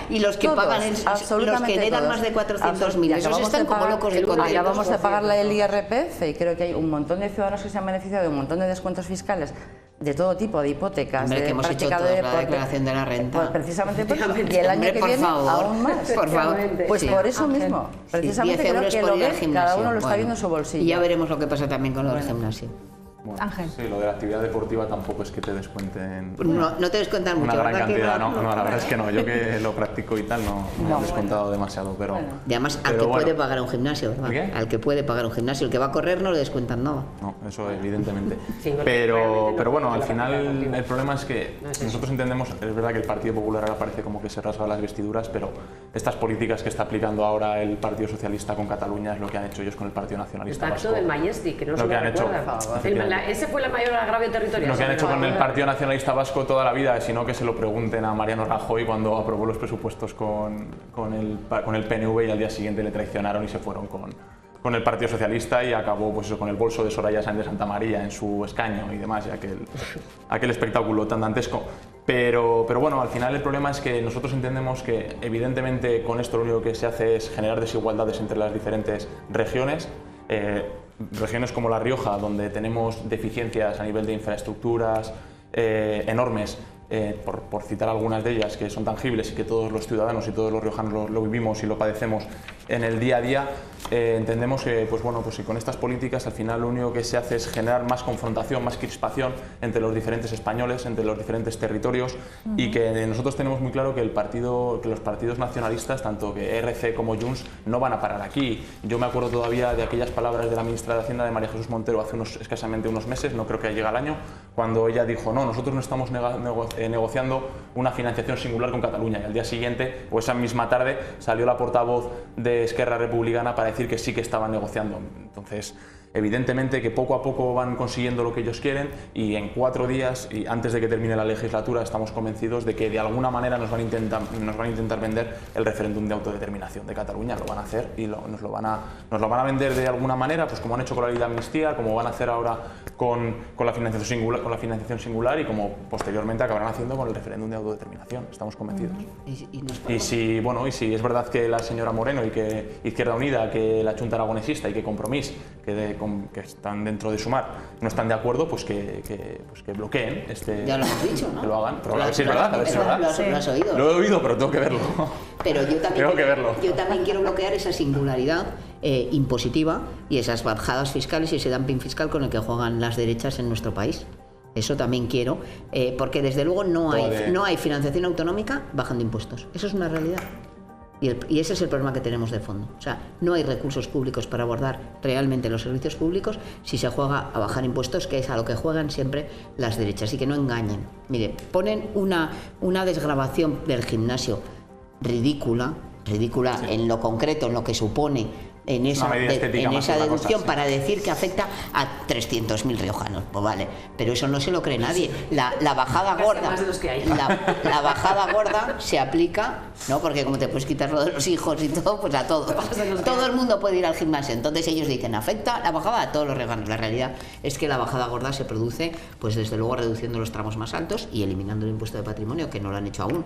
y los que pagan los que heredan más de 400.000. Esos están como locos de contento. Ya vamos a pagarle el IRPF y creo que hay un montón de ciudadanos que se han beneficiado de un montón de descuentos fiscales de todo tipo, de hipotecas, hombre, de que hemos hecho toda la declaración de la renta. Pues precisamente por eso. Y el año que viene aún más. Por favor. Pues sí, por eso mismo. Precisamente creo que lo ven, cada uno lo está viendo en su bolsillo. Y ya veremos lo que pasa también con lo del gimnasio. Bueno, Ángel. Sí, lo de la actividad deportiva tampoco es que te descuenten no te descuentan mucho. Una gran cantidad, no, la verdad es que no. Yo que lo practico y tal, no he descontado demasiado, pero... Bueno. Y además, al que puede pagar un gimnasio, ¿verdad? ¿Qué? Al que puede pagar un gimnasio, el que va a correr no le descuentan nada. No, eso evidentemente. Sí, pero bueno, al final el problema es que nosotros entendemos, es verdad que el Partido Popular ahora parece como que se rasga las vestiduras, pero estas políticas que está aplicando ahora el Partido Socialista con Cataluña es lo que han hecho ellos con el Partido Nacionalista Vasco. El pacto del Majestic, que no se lo han hecho. Ese fue la mayor agravio territorial. Lo que han hecho con el Partido Nacionalista Vasco toda la vida, sino que se lo pregunten a Mariano Rajoy cuando aprobó los presupuestos con el PNV y al día siguiente le traicionaron y se fueron con el Partido Socialista y acabó pues eso, con el bolso de Soraya Sáenz de Santa María en su escaño y demás, y aquel espectáculo tan dantesco. Pero bueno, al final el problema es que nosotros entendemos que evidentemente con esto lo único que se hace es generar desigualdades entre las diferentes regiones. Regiones como La Rioja, donde tenemos deficiencias a nivel de infraestructuras enormes, por citar algunas de ellas que son tangibles y que todos los ciudadanos y todos los riojanos lo vivimos y lo padecemos en el día a día, entendemos que pues con estas políticas al final lo único que se hace es generar más confrontación, más crispación entre los diferentes españoles, entre los diferentes territorios y que nosotros tenemos muy claro que los partidos nacionalistas, tanto que ERC como Junts, no van a parar aquí. Yo me acuerdo todavía de aquellas palabras de la ministra de Hacienda, de María Jesús Montero, hace escasamente unos meses, no creo que llega el año, cuando ella dijo, no, nosotros no estamos negociando una financiación singular con Cataluña, y al día siguiente, o esa misma tarde, salió la portavoz de Esquerra Republicana para decir que sí que estaban negociando. Entonces, evidentemente que poco a poco van consiguiendo lo que ellos quieren y en 4 días, y antes de que termine la legislatura, estamos convencidos de que de alguna manera nos van a intentar vender el referéndum de autodeterminación de Cataluña. Lo van a hacer y nos lo van a vender de alguna manera, pues como han hecho con la ley de amnistía, como van a hacer ahora con la financiación singular y como posteriormente acabarán haciendo con el referéndum de autodeterminación. Estamos convencidos. Y si es verdad que la señora Moreno y que Izquierda Unida, que la Junta Aragonesista y que Compromís, que están dentro de Sumar, no están de acuerdo, pues que bloqueen ya lo hemos dicho, ¿no? Que lo hagan. Pero a ver si es verdad, a ver si es verdad. Lo has oído. Lo he oído, pero tengo que verlo. Pero yo también, tengo que verlo. Yo también quiero bloquear esa singularidad impositiva y esas bajadas fiscales y ese dumping fiscal con el que juegan las derechas en nuestro país. Eso también quiero, porque desde luego no hay financiación autonómica bajando impuestos. Eso es una realidad. Y ese es el problema que tenemos de fondo. O sea, no hay recursos públicos para abordar realmente los servicios públicos si se juega a bajar impuestos, que es a lo que juegan siempre las derechas, y que no engañen. Mire, ponen una desgravación del gimnasio ridícula sí. En lo concreto, en lo que supone en esa deducción para decir que afecta a 300.000 riojanos. Pues vale, pero eso no se lo cree nadie. La bajada gorda, la bajada gorda se aplica, ¿no? Porque como te puedes quitar lo de los hijos y todo, pues a todo. Todo el mundo puede ir al gimnasio. Entonces ellos dicen, afecta la bajada a todos los riojanos. La realidad es que la bajada gorda se produce, pues desde luego reduciendo los tramos más altos y eliminando el impuesto de patrimonio, que no lo han hecho aún.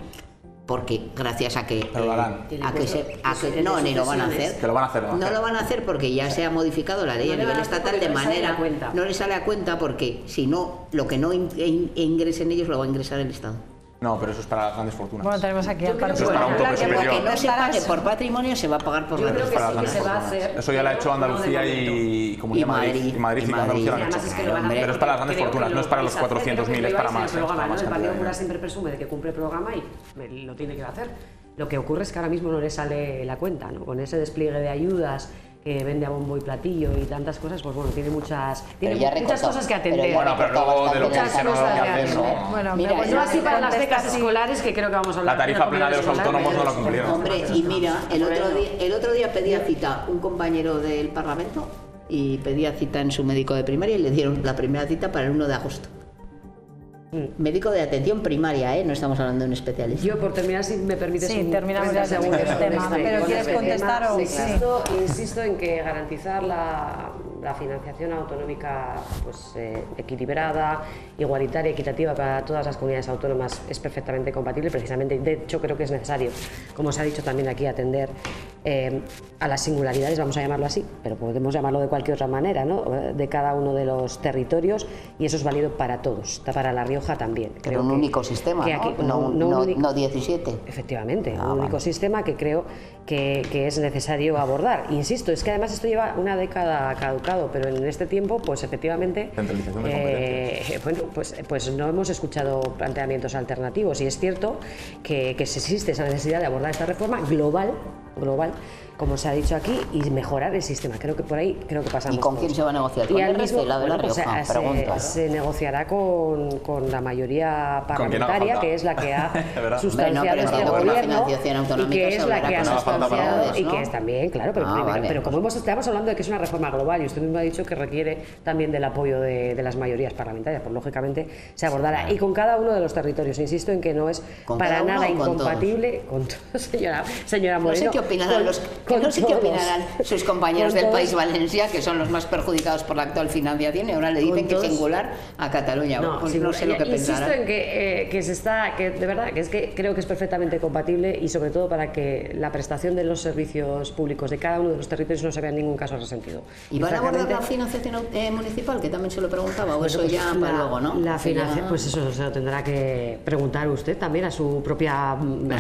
Porque gracias a que no, ni lo van a hacer. Que lo van a hacer, no lo van a hacer porque ya se ha modificado la ley a nivel estatal de manera no les sale a cuenta, porque si no, lo que no ingresen ellos lo va a ingresar el Estado. No, pero eso es para las grandes fortunas. Bueno, tenemos aquí al Eso es para un tope superior. Que no se pague por patrimonio, se va a pagar por la renta. Yo creo que sí que se va a hacer. Eso ya lo ha hecho Andalucía y Comunidad de Madrid. Y Andalucía lo han hecho. Pero es para las grandes fortunas, no es para los 400.000, es para más. El Partido Popular siempre presume de que cumple el programa y lo tiene que hacer. Lo que ocurre es que ahora mismo no le sale la cuenta, ¿no? Con ese despliegue de ayudas que vende a bombo y platillo y tantas cosas, pues bueno, tiene muchas cosas que atender. Bueno, pero luego de lo que dice no hacen, no. Bueno, no así para las becas escolares, que creo que vamos a hablar. La tarifa plena de los autónomos no la cumplieron. Hombre, y mira, el otro día pedía cita un compañero del Parlamento y pedía cita en su médico de primaria y le dieron la primera cita para el 1 de agosto. Médico de atención primaria, no estamos hablando de un especialista. Yo, por terminar, si me permites, terminamos ya según el tema, pero ¿quieres contestar o...? Insisto en que garantizar la financiación autonómica pues, equilibrada, igualitaria, equitativa para todas las comunidades autónomas es perfectamente compatible. Precisamente, de hecho, creo que es necesario, como se ha dicho también aquí, atender a las singularidades, vamos a llamarlo así, pero podemos llamarlo de cualquier otra manera, ¿no? De cada uno de los territorios, y eso es válido para todos, para La Rioja también. Pero un único sistema, no 17. Efectivamente, un único sistema que creo que es necesario abordar. Insisto, es que además esto lleva una década caducado, pero en este tiempo, pues efectivamente, bueno, pues no hemos escuchado planteamientos alternativos, y es cierto que existe esa necesidad de abordar esta reforma global, como se ha dicho aquí, y mejorar el sistema. Creo que por ahí pasamos. ¿Y con quién se va a negociar? ¿Con el RC, la de La Rioja? Se negociará con la mayoría parlamentaria, que es la que ha sustanciado este gobierno, y que es la que ha sustanciado, y que es también, claro, pero como estamos hablando de que es una reforma global, y usted mismo ha dicho que requiere también del apoyo de las mayorías parlamentarias, pues lógicamente se abordará, y con cada uno de los territorios. Insisto en que no es para nada incompatible con todos, señora Moreno. No sé qué opinarán sus compañeros del País Valencia, que son los más perjudicados por la actual financiación, y ahora le dicen que es singular a Cataluña. No sé lo que pensarán. Insisto en que de verdad, que es que creo que es perfectamente compatible, y sobre todo para que la prestación de los servicios públicos de cada uno de los territorios no se vea en ningún caso resentido. ¿Y van a abordar la financiación municipal, que también se lo preguntaba, o eso ya para luego, no? La financiación, pues eso se lo tendrá que preguntar usted también a su propia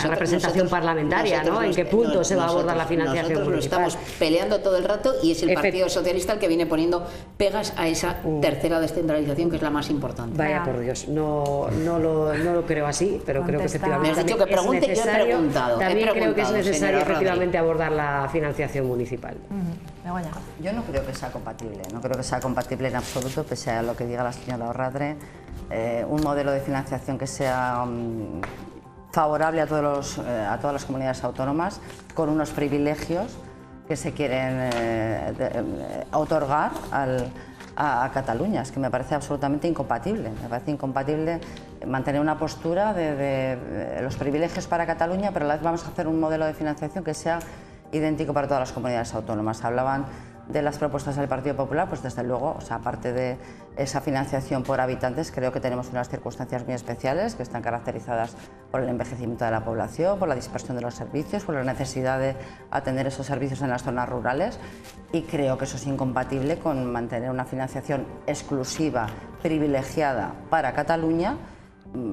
representación parlamentaria, ¿no? ¿En qué punto se va a abordar la financiación? Nosotros lo estamos peleando todo el rato, y es el Partido Socialista el que viene poniendo pegas a esa tercera descentralización, que es la más importante. Vaya por Dios, no lo creo así, pero creo que efectivamente me has dicho que pregunte, yo he preguntado. También creo que es necesario efectivamente abordar la financiación municipal. Yo no creo que sea compatible, en absoluto, pese a lo que diga la señora Orradre, un modelo de financiación que sea favorable a todas las comunidades autónomas, con unos privilegios que se quieren otorgar a Cataluña. Es que me parece absolutamente incompatible. Me parece incompatible mantener una postura de los privilegios para Cataluña, pero a la vez vamos a hacer un modelo de financiación que sea idéntico para todas las comunidades autónomas. Hablaban de las propuestas del Partido Popular, pues desde luego, aparte de esa financiación por habitantes, creo que tenemos unas circunstancias muy especiales que están caracterizadas por el envejecimiento de la población, por la dispersión de los servicios, por la necesidad de atender esos servicios en las zonas rurales, y creo que eso es incompatible con mantener una financiación exclusiva, privilegiada para Cataluña,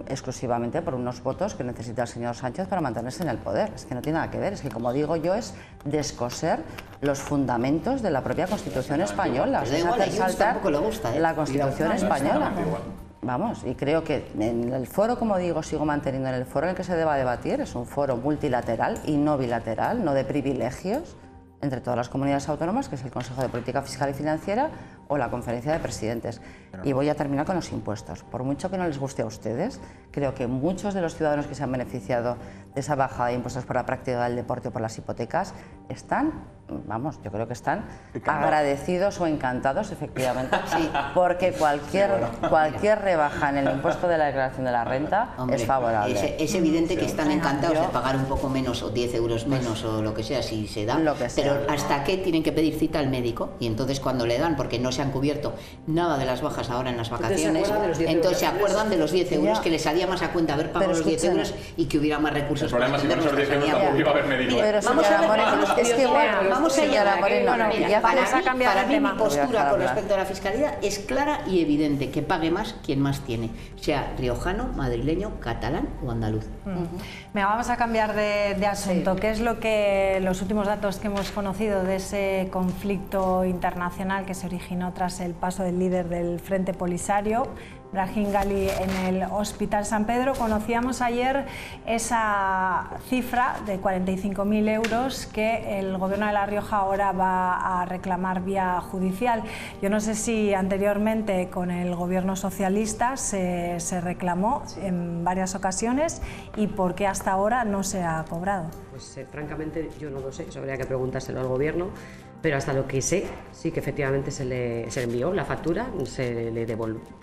exclusivamente por unos votos que necesita el señor Sánchez para mantenerse en el poder. Es que no tiene nada que ver, es que, como digo yo, es descoser los fundamentos de la propia Constitución española, es hacer saltar la Constitución española. Vamos, y creo que en el foro, como digo, sigo manteniendo, en el foro en el que se deba debatir, es un foro multilateral y no bilateral, no de privilegios entre todas las comunidades autónomas, que es el Consejo de Política Fiscal y Financiera o la Conferencia de Presidentes. Y voy a terminar con los impuestos. Por mucho que no les guste a ustedes, creo que muchos de los ciudadanos que se han beneficiado de esa bajada de impuestos por la práctica del deporte o por las hipotecas están, vamos, yo creo que están agradecidos o encantados, efectivamente, porque cualquier rebaja en el impuesto de la declaración de la renta es favorable. Es evidente que están encantados de pagar un poco menos o 10 euros menos o lo que sea, si se da, pero hasta que tienen que pedir cita al médico, y entonces cuando le dan, porque no se han cubierto nada de las bajas ahora en las vacaciones, entonces se acuerdan de los 10 euros, que les salía más a cuenta haber pagado los 10 euros y que hubiera más recursos. El problema es que con esos 10 euros tampoco iba a haber médico. Vamos a ver, para mí mi postura con respecto a la fiscalidad es clara y evidente: que pague más quien más tiene, sea riojano, madrileño, catalán o andaluz. Venga, vamos a cambiar de asunto. ¿Qué es lo que los últimos datos que hemos conocido de ese conflicto internacional que se originó tras el paso del líder del Frente Polisario, Brahim Ghali, en el Hospital San Pedro? Conocíamos ayer esa cifra de 45.000 euros que el Gobierno de La Rioja ahora va a reclamar vía judicial. Yo no sé si anteriormente con el Gobierno socialista se reclamó en varias ocasiones, y por qué hasta ahora no se ha cobrado. Pues francamente yo no lo sé, eso habría que preguntárselo al Gobierno. Pero hasta lo que sé, sí que efectivamente se le envió la factura,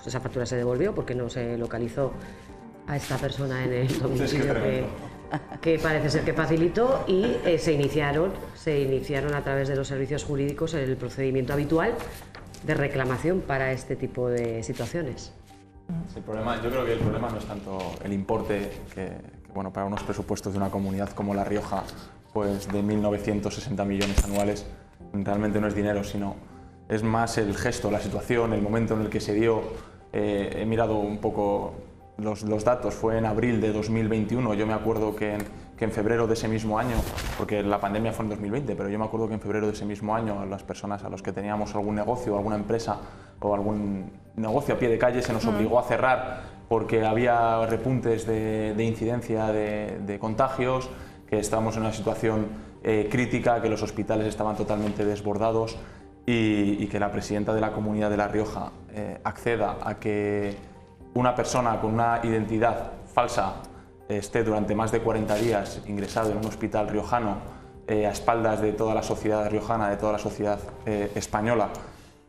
esa factura se devolvió porque no se localizó a esta persona en el domicilio que parece ser que facilitó, y se iniciaron a través de los servicios jurídicos el procedimiento habitual de reclamación para este tipo de situaciones. Yo creo que el problema no es tanto el importe, que bueno, para unos presupuestos de una comunidad como La Rioja, pues de 1.960 millones anuales, realmente no es dinero, sino es más el gesto, la situación, el momento en el que se dio. He mirado un poco los datos, fue en abril de 2021, yo me acuerdo que en febrero de ese mismo año, porque la pandemia fue en 2020, pero yo me acuerdo que en febrero de ese mismo año a las personas a los que teníamos algún negocio, alguna empresa o algún negocio a pie de calle se nos obligó a cerrar porque había repuntes de incidencia de contagios, que estábamos en una situación crítica, que los hospitales estaban totalmente desbordados, y que la presidenta de la Comunidad de La Rioja acceda a que una persona con una identidad falsa esté durante más de 40 días ingresado en un hospital riojano, a espaldas de toda la sociedad riojana, de toda la sociedad española,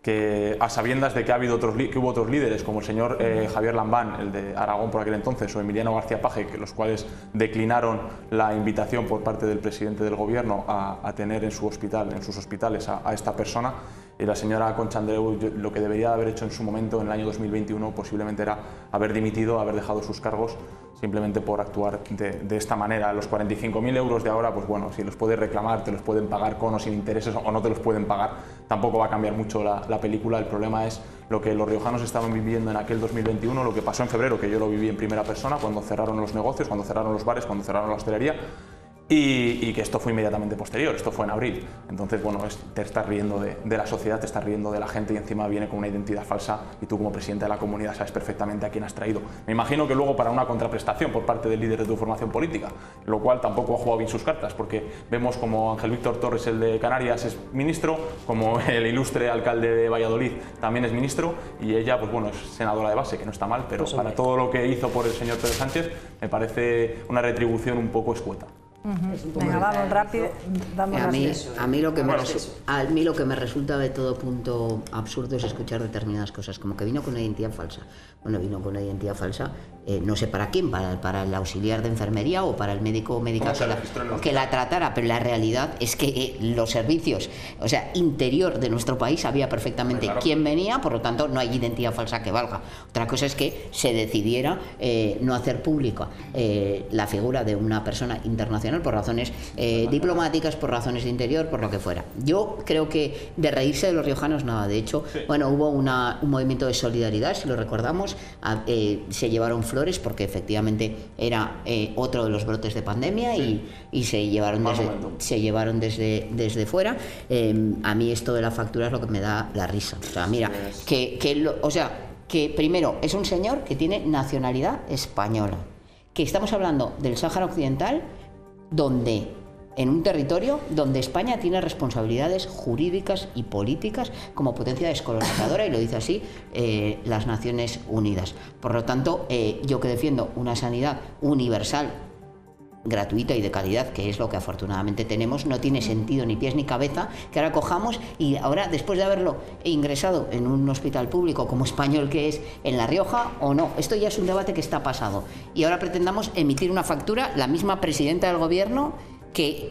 que a sabiendas de que hubo otros líderes como el señor Javier Lambán, el de Aragón por aquel entonces, o Emiliano García Paje, los cuales declinaron la invitación por parte del presidente del gobierno a tener en sus hospitales a esta persona. Y la señora Concha Andreu, lo que debería haber hecho en su momento, en el año 2021, posiblemente era haber dimitido, haber dejado sus cargos, simplemente por actuar de esta manera. Los 45.000 euros de ahora, pues bueno, si los puedes reclamar, te los pueden pagar con o sin intereses, o no te los pueden pagar, tampoco va a cambiar mucho la película. El problema es lo que los riojanos estaban viviendo en aquel 2021, lo que pasó en febrero, que yo lo viví en primera persona, cuando cerraron los negocios, cuando cerraron los bares, cuando cerraron la hostelería, y que esto fue inmediatamente posterior, esto fue en abril. Entonces, bueno, te estás riendo de la sociedad, te estás riendo de la gente, y encima viene con una identidad falsa, y tú como presidente de la comunidad sabes perfectamente a quién has traído. Me imagino que luego para una contraprestación por parte del líder de tu formación política, lo cual tampoco ha jugado bien sus cartas, porque vemos como Ángel Víctor Torres, el de Canarias, es ministro, como el ilustre alcalde de Valladolid también es ministro, y ella, pues bueno, es senadora de base, que no está mal, pero para todo lo que hizo por el señor Pedro Sánchez me parece una retribución un poco escueta. Venga, vamos rápido. A mí lo que me resulta de todo punto absurdo es escuchar determinadas cosas, como que vino con una identidad falsa. Bueno, vino con una identidad falsa, no sé para quién, para el auxiliar de enfermería o para el médico o médica que la tratara, pero la realidad es que los servicios, o sea, interior de nuestro país sabía perfectamente quién venía, por lo tanto no hay identidad falsa que valga. Otra cosa es que se decidiera no hacer pública la figura de una persona internacional por razones diplomáticas, por razones de interior, por lo que fuera. Yo creo que de reírse de los riojanos nada, de hecho, bueno, hubo un movimiento de solidaridad, si lo recordamos, se llevaron flores Flores, porque efectivamente era otro de los brotes de pandemia y se llevaron desde fuera. A mí esto de la factura es lo que me da la risa. O sea, mira, que primero es un señor que tiene nacionalidad española, que estamos hablando del Sáhara Occidental, en un territorio donde España tiene responsabilidades jurídicas y políticas como potencia descolonizadora, y lo dice así las Naciones Unidas. Por lo tanto, yo que defiendo una sanidad universal, gratuita y de calidad, que es lo que afortunadamente tenemos, no tiene sentido ni pies ni cabeza que ahora cojamos y ahora, después de haberlo ingresado en un hospital público como español que es, en La Rioja o no, esto ya es un debate que está pasado, y ahora pretendamos emitir una factura, la misma presidenta del gobierno que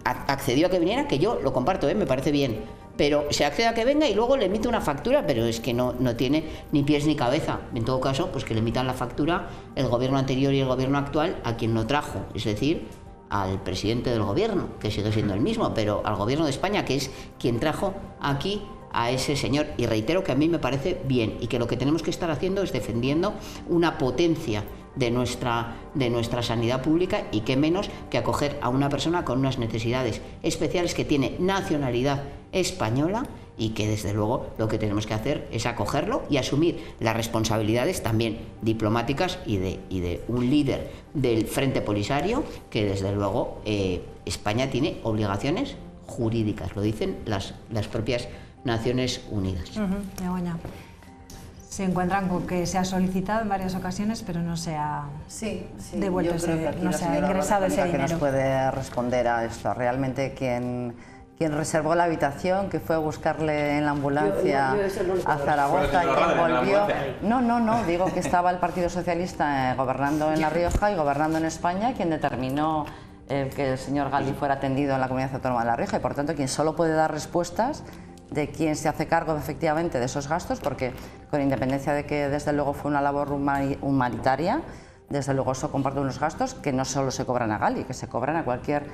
accedió a que viniera, que yo lo comparto, me parece bien, pero se accede a que venga y luego le emite una factura, pero es que no tiene ni pies ni cabeza. En todo caso, pues que le emitan la factura el gobierno anterior y el gobierno actual a quien lo trajo, es decir, al presidente del gobierno, que sigue siendo el mismo, pero al gobierno de España, que es quien trajo aquí a ese señor. Y reitero que a mí me parece bien, y que lo que tenemos que estar haciendo es defendiendo una potencia de nuestra sanidad pública, y qué menos que acoger a una persona con unas necesidades especiales que tiene nacionalidad española, y que desde luego lo que tenemos que hacer es acogerlo y asumir las responsabilidades también diplomáticas y de un líder del Frente Polisario, que desde luego España tiene obligaciones jurídicas, lo dicen las propias Naciones Unidas. Begoña. Se encuentran con que se ha solicitado en varias ocasiones, pero no se ha devuelto, no se ha ingresado ese dinero. Que nos puede responder a esto. Realmente quien reservó la habitación, que fue a buscarle en la ambulancia a Zaragoza, quien volvió... No, digo que estaba el Partido Socialista gobernando en La Rioja y gobernando en España, quien determinó que el señor Gali fuera atendido en la Comunidad Autónoma de La Rioja, y por tanto quien solo puede dar respuestas de quién se hace cargo efectivamente de esos gastos, porque con independencia de que desde luego fue una labor humanitaria, desde luego eso comparte unos gastos que no solo se cobran a Gali, que se cobran a cualquier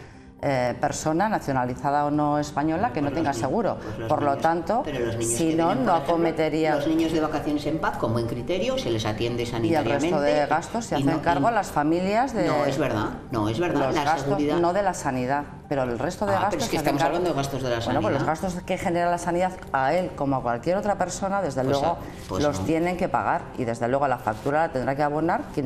persona nacionalizada o no española que no tenga seguro. Por lo tanto, si no, no acometería... Los niños de vacaciones en paz, con buen criterio, se les atiende sanitariamente. Y el resto de gastos se hacen cargo a las familias de... No es verdad. Los gastos seguridad... no de la sanidad, pero el resto de gastos... Pero es que estamos hablando de gastos de la sanidad. Bueno, pues los gastos que genera la sanidad a él como a cualquier otra persona, desde luego los tienen que pagar, y desde luego la factura la tendrá que abonar quien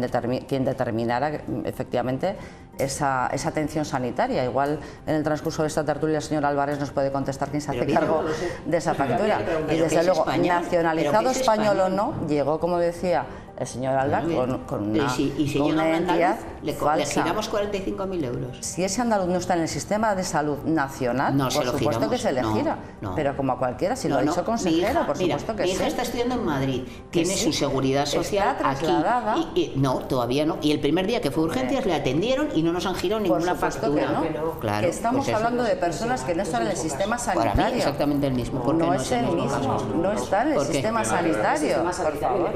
determinara efectivamente esa atención sanitaria. Igual en el transcurso de esta tertulia el señor Álvarez nos puede contestar quién se hace cargo de esa factura. Y desde luego, nacionalizado español o no, llegó, como decía el señor Aldar, con una entidad falsa. Le giramos 45.000 euros. Si ese andaluz no está en el sistema de salud nacional, por supuesto que se le gira. Pero como a cualquiera, si lo ha dicho consejero, por supuesto que sí. Mi hija está estudiando en Madrid, tiene su seguridad social aquí. No, todavía no. Y el primer día que fue urgencias le atendieron y no nos han girado ninguna factura. Claro, estamos hablando de personas que no están en el sistema sanitario. Para mí exactamente el mismo. No es el mismo, no está en el sistema sanitario. Por favor.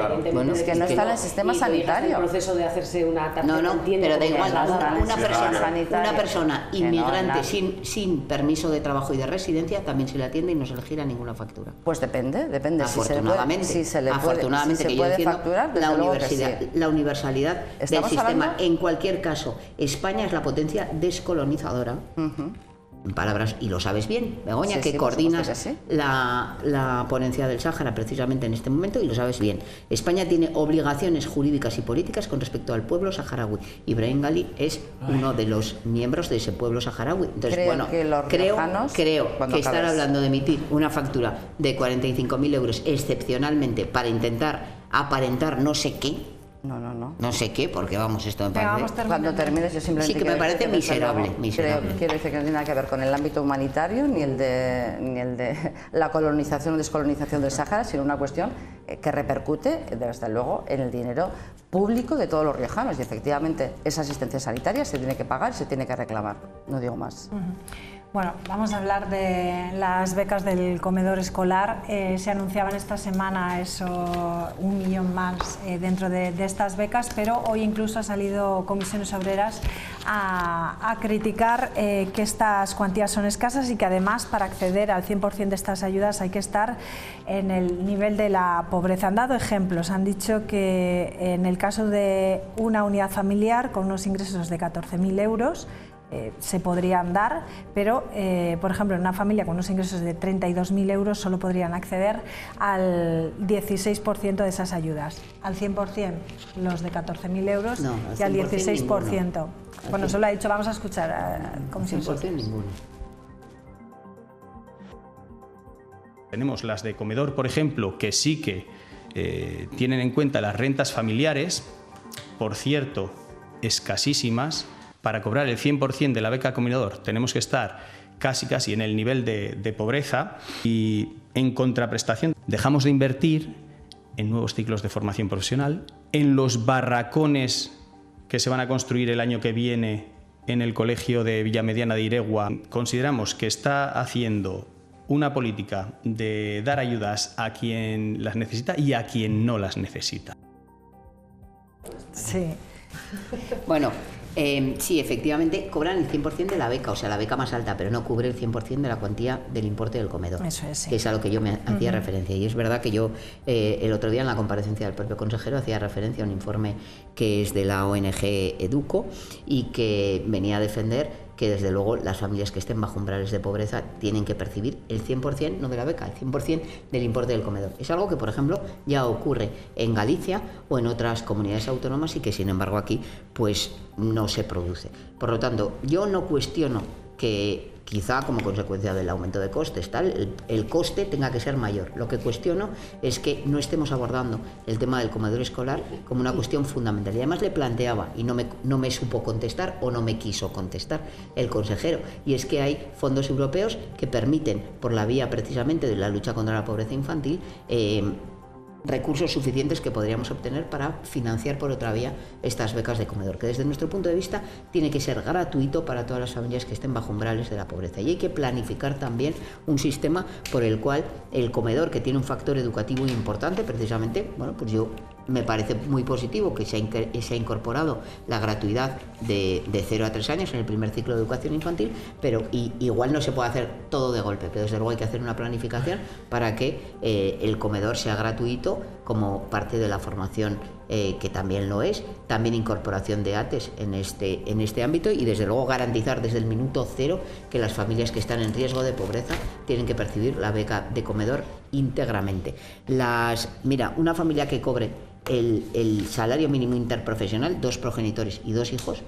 Es que no está en el sistema sanitario. El proceso de hacerse una tarjeta. No, pero da igual. Una persona inmigrante sin permiso de trabajo y de residencia también se le atiende y no se le gira ninguna factura. Pues depende. Afortunadamente, si se le puede facturar, la universalidad del sistema. En cualquier caso, España es la potencia descolonizadora. En palabras, y lo sabes bien, Begoña, que coordinas la ponencia del Sáhara precisamente en este momento, y lo sabes bien. España tiene obligaciones jurídicas y políticas con respecto al pueblo saharaui. Ibrahim Gali es uno de los miembros de ese pueblo saharaui. Entonces, creo que estar hablando de emitir una factura de 45.000 euros excepcionalmente para intentar aparentar no sé qué. No sé qué, porque vamos, esto me parece... Cuando termines, yo simplemente... Sí, que me parece miserable. Quiero decir que no tiene nada que ver con el ámbito humanitario ni el de la colonización o descolonización del Sáhara, sino una cuestión que repercute, desde luego, en el dinero público de todos los riojanos. Y efectivamente, esa asistencia sanitaria se tiene que pagar y se tiene que reclamar. No digo más. Bueno, vamos a hablar de las becas del comedor escolar. Se anunciaban esta semana 1 millón más dentro de estas becas, pero hoy incluso ha salido Comisiones Obreras a criticar que estas cuantías son escasas y que además para acceder al 100% de estas ayudas hay que estar en el nivel de la pobreza. Han dado ejemplos, han dicho que en el caso de una unidad familiar con unos ingresos de 14.000 euros, se podrían dar, pero por ejemplo en una familia con unos ingresos de 32.000 euros solo podrían acceder al 16% de esas ayudas. Al 100% los de 14.000 euros no, y al 16%. Ninguno. Bueno, solo ha dicho, vamos a escuchar a Comisiones Obreras. Ninguno. Tenemos las de comedor, por ejemplo, que sí que tienen en cuenta las rentas familiares, por cierto, escasísimas. Para cobrar el 100% de la beca comedor tenemos que estar casi en el nivel de pobreza y en contraprestación dejamos de invertir en nuevos ciclos de formación profesional, en los barracones que se van a construir el año que viene en el colegio de Villamediana de Iregua. Consideramos que está haciendo una política de dar ayudas a quien las necesita y a quien no las necesita. Sí. Bueno, sí, efectivamente cobran el 100% de la beca, o sea, la beca más alta, pero no cubre el 100% de la cuantía del importe del comedor. Eso es, sí. Que es a lo que yo me hacía referencia. Y es verdad que yo el otro día en la comparecencia del propio consejero hacía referencia a un informe que es de la ONG Educo y que venía a defender que desde luego las familias que estén bajo umbrales de pobreza tienen que percibir el 100%, no de la beca, el 100% del importe del comedor. Es algo que, por ejemplo, ya ocurre en Galicia o en otras comunidades autónomas y que, sin embargo, aquí pues no se produce. Por lo tanto, yo no cuestiono que quizá como consecuencia del aumento de costes el coste tenga que ser mayor. Lo que cuestiono es que no estemos abordando el tema del comedor escolar como una cuestión fundamental. Y además le planteaba, y no me supo contestar o no me quiso contestar el consejero, y es que hay fondos europeos que permiten, por la vía precisamente de la lucha contra la pobreza infantil, recursos suficientes que podríamos obtener para financiar por otra vía estas becas de comedor, que desde nuestro punto de vista tiene que ser gratuito para todas las familias que estén bajo umbrales de la pobreza. Y hay que planificar también un sistema por el cual el comedor, que tiene un factor educativo importante, precisamente, bueno, pues yo me parece muy positivo que se ha incorporado la gratuidad de 0 a 3 años en el primer ciclo de educación infantil, pero igual no se puede hacer todo de golpe, pero desde luego hay que hacer una planificación para que el comedor sea gratuito como parte de la formación, que también lo es, también incorporación de ATES en este ámbito y desde luego garantizar desde el minuto cero que las familias que están en riesgo de pobreza tienen que percibir la beca de comedor íntegramente. Mira, una familia que cobre el salario mínimo interprofesional, 2 progenitores y 2 hijos,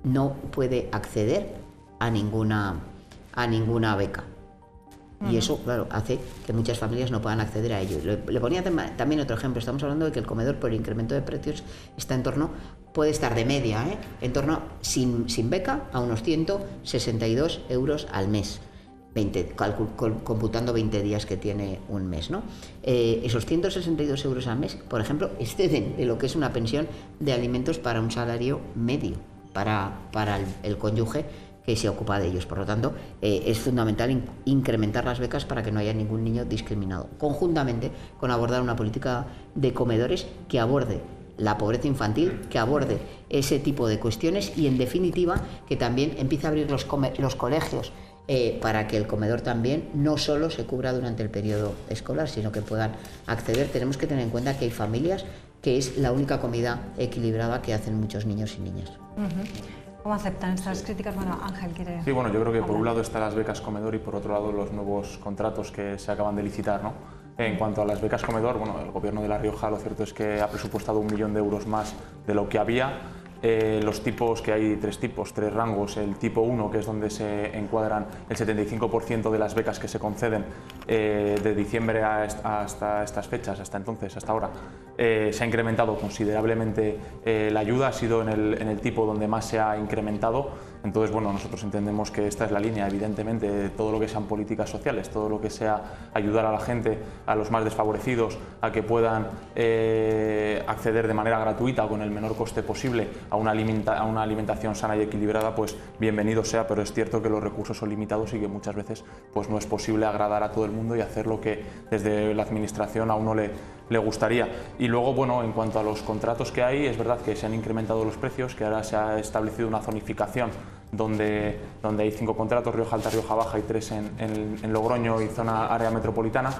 no puede acceder a ninguna beca. Y eso, claro, hace que muchas familias no puedan acceder a ello. Le ponía también otro ejemplo. Estamos hablando de que el comedor, por el incremento de precios, está puede estar de media, en torno, sin beca, a unos 162 euros al mes. Computando 20 días que tiene un mes, ¿no? Esos 162 euros al mes, por ejemplo, exceden de lo que es una pensión de alimentos para un salario medio, para el cónyuge que se ocupa de ellos. Por lo tanto, es fundamental incrementar las becas para que no haya ningún niño discriminado, conjuntamente con abordar una política de comedores que aborde la pobreza infantil, que aborde ese tipo de cuestiones y, en definitiva, que también empiece a abrir los colegios para que el comedor también no solo se cubra durante el periodo escolar, sino que puedan acceder. Tenemos que tener en cuenta que hay familias que es la única comida equilibrada que hacen muchos niños y niñas. ¿Cómo aceptan estas críticas? Bueno, Ángel quiere... Sí, bueno, yo creo que por un lado están las becas comedor y por otro lado los nuevos contratos que se acaban de licitar, ¿no? En cuanto a las becas comedor, bueno, el Gobierno de La Rioja lo cierto es que ha presupuestado 1 millón de euros más de lo que había. Los tipos, que hay 3 tipos, 3 rangos, el tipo 1, que es donde se encuadran el 75% de las becas que se conceden de diciembre hasta estas fechas, hasta ahora, se ha incrementado considerablemente la ayuda, ha sido en el tipo donde más se ha incrementado. Entonces, bueno, nosotros entendemos que esta es la línea, evidentemente, todo lo que sean políticas sociales, todo lo que sea ayudar a la gente, a los más desfavorecidos, a que puedan acceder de manera gratuita o con el menor coste posible a una alimentación sana y equilibrada, pues bienvenido sea, pero es cierto que los recursos son limitados y que muchas veces pues no es posible agradar a todo el mundo y hacer lo que desde la administración a uno le gustaría. Y luego, bueno, en cuanto a los contratos que hay, es verdad que se han incrementado los precios, que ahora se ha establecido una zonificación donde hay 5 contratos, Rioja Alta, Rioja Baja y 3 en Logroño y zona área metropolitana.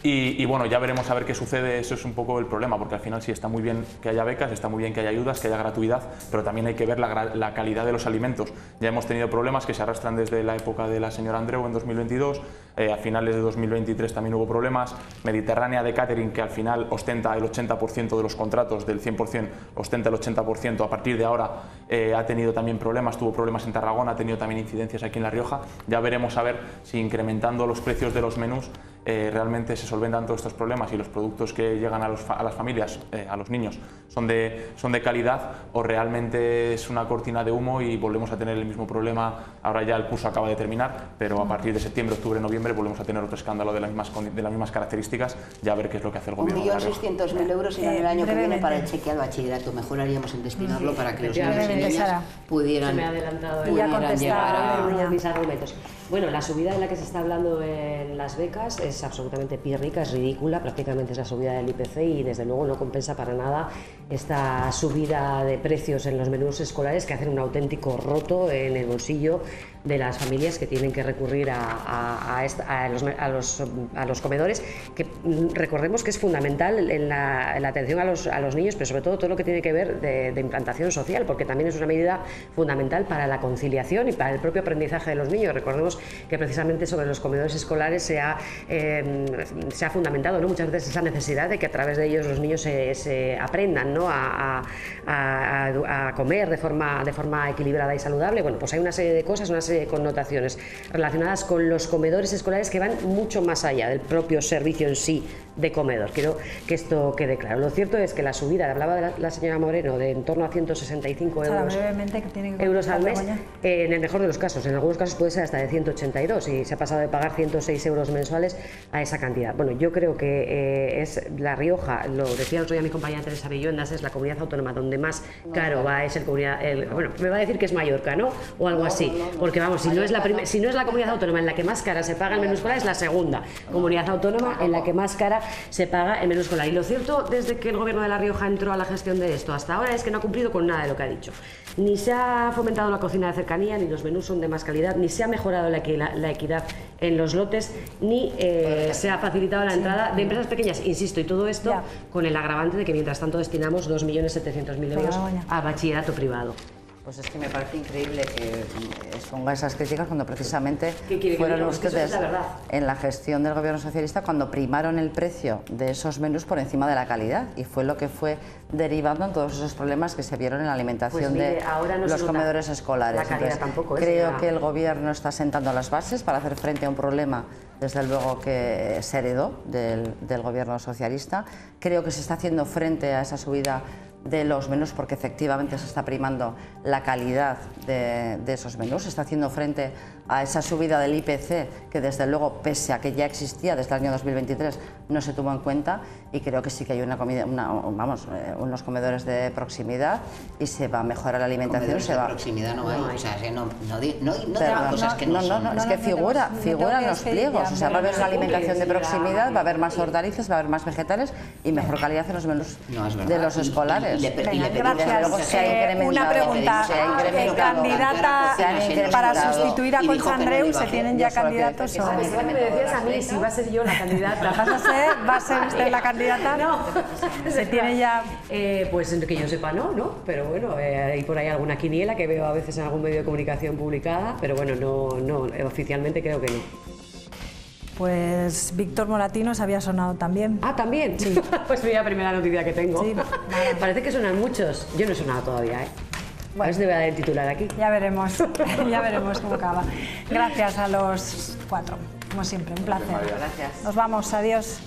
Y bueno, ya veremos a ver qué sucede, eso es un poco el problema, porque al final sí está muy bien que haya becas, está muy bien que haya ayudas, que haya gratuidad, pero también hay que ver la calidad de los alimentos. Ya hemos tenido problemas que se arrastran desde la época de la señora Andreu en 2022, a finales de 2023 también hubo problemas, Mediterránea de Catering, que al final ostenta el 80% de los contratos, del 100% ostenta el 80%, a partir de ahora ha tenido también problemas, tuvo problemas en Tarragona, ha tenido también incidencias aquí en La Rioja. Ya veremos a ver si incrementando los precios de los menús realmente se solventan todos estos problemas y los productos que llegan a las familias, a los niños, son de calidad, o realmente es una cortina de humo y volvemos a tener el mismo problema. Ahora ya el curso acaba de terminar, pero a partir de septiembre, octubre, noviembre volvemos a tener otro escándalo de las mismas características, ya a ver qué es lo que hace el gobierno. 1.600.000 euros en el año que viene para el cheque al bachillerato. Mejor haríamos en destinarlo para que los niños y niñas pudieran llegar a mis argumentos. Bueno, la subida de la que se está hablando en las becas es absolutamente pírrica, es ridícula, prácticamente es la subida del IPC y desde luego no compensa para nada esta subida de precios en los menús escolares, que hacen un auténtico roto en el bolsillo de las familias que tienen que recurrir a los comedores, que recordemos que es fundamental en la atención a los niños, pero sobre todo lo que tiene que ver de implantación social, porque también es una medida fundamental para la conciliación y para el propio aprendizaje de los niños. Recordemos que precisamente sobre los comedores escolares se ha fundamentado, ¿no?, muchas veces esa necesidad de que a través de ellos los niños se aprendan, ¿no?, a comer de forma equilibrada y saludable. Bueno, pues hay una serie de cosas, una serie de connotaciones relacionadas con los comedores escolares que van mucho más allá del propio servicio en sí de comedor. Quiero que esto quede claro. Lo cierto es que la subida, hablaba de la señora Moreno, de en torno a 165 euros al mes, en el mejor de los casos, en algunos casos puede ser hasta de 182 y se ha pasado de pagar 106 euros mensuales a esa cantidad. Bueno, yo creo que es La Rioja, lo decía otro día mi compañera Teresa Villoendas, es la comunidad autónoma donde más caro va, es bueno, me va a decir que es Mallorca, ¿no?, o algo así, porque vamos, si no es la comunidad autónoma en la que más cara se paga el menú escolar, es la segunda comunidad autónoma en la que más cara se paga el menú escolar. Y lo cierto, desde que el gobierno de La Rioja entró a la gestión de esto hasta ahora, es que no ha cumplido con nada de lo que ha dicho. Ni se ha fomentado la cocina de cercanía, ni los menús son de más calidad, ni se ha mejorado la equidad en los lotes, ni se ha facilitado la entrada de empresas pequeñas, insisto, y todo esto con el agravante de que mientras tanto destinamos 2.700.000 euros a bachillerato privado. Pues es que me parece increíble que exponga esas críticas cuando precisamente fueron ustedes en la gestión del gobierno socialista cuando primaron el precio de esos menús por encima de la calidad, y fue lo que fue derivando en todos esos problemas que se vieron en la alimentación de los comedores escolares. Entonces, creo que el gobierno está sentando las bases para hacer frente a un problema, desde luego, que se heredó del gobierno socialista. Creo que se está haciendo frente a esa subida de los menús porque efectivamente se está primando la calidad de esos menús, se está haciendo frente a esa subida del IPC que desde luego, pese a que ya existía desde el año 2023, no se tuvo en cuenta, y creo que sí que hay unos comedores de proximidad y se va a mejorar la alimentación. De proximidad no hay, o sea, no digan cosas que no son. Es que figura en los pliegos, o sea, va a haber una alimentación de proximidad, va a haber más hortalizas, va a haber más vegetales y mejor calidad en los menús de los escolares. Gracias. Una pregunta, candidata para sustituir a Concha Andreu, ¿se tienen ya candidatos? Me decías a mí si va a ser yo la candidata. ¿Va a ser usted la candidata? No. ¿Se tiene ya? Pues que yo sepa no, pero bueno, hay por ahí alguna quiniela que veo a veces en algún medio de comunicación publicada, pero bueno, no, oficialmente creo que no. Pues Víctor Moratinos había sonado también. Ah, ¿también? Sí. Pues mira, la primera noticia que tengo. Sí, parece que suenan muchos. Yo no he sonado todavía, ¿eh? Bueno, a ver si te voy a dar el titular aquí. Ya veremos cómo acaba. Gracias a los cuatro, como siempre, un placer. Gracias. Nos vamos, adiós.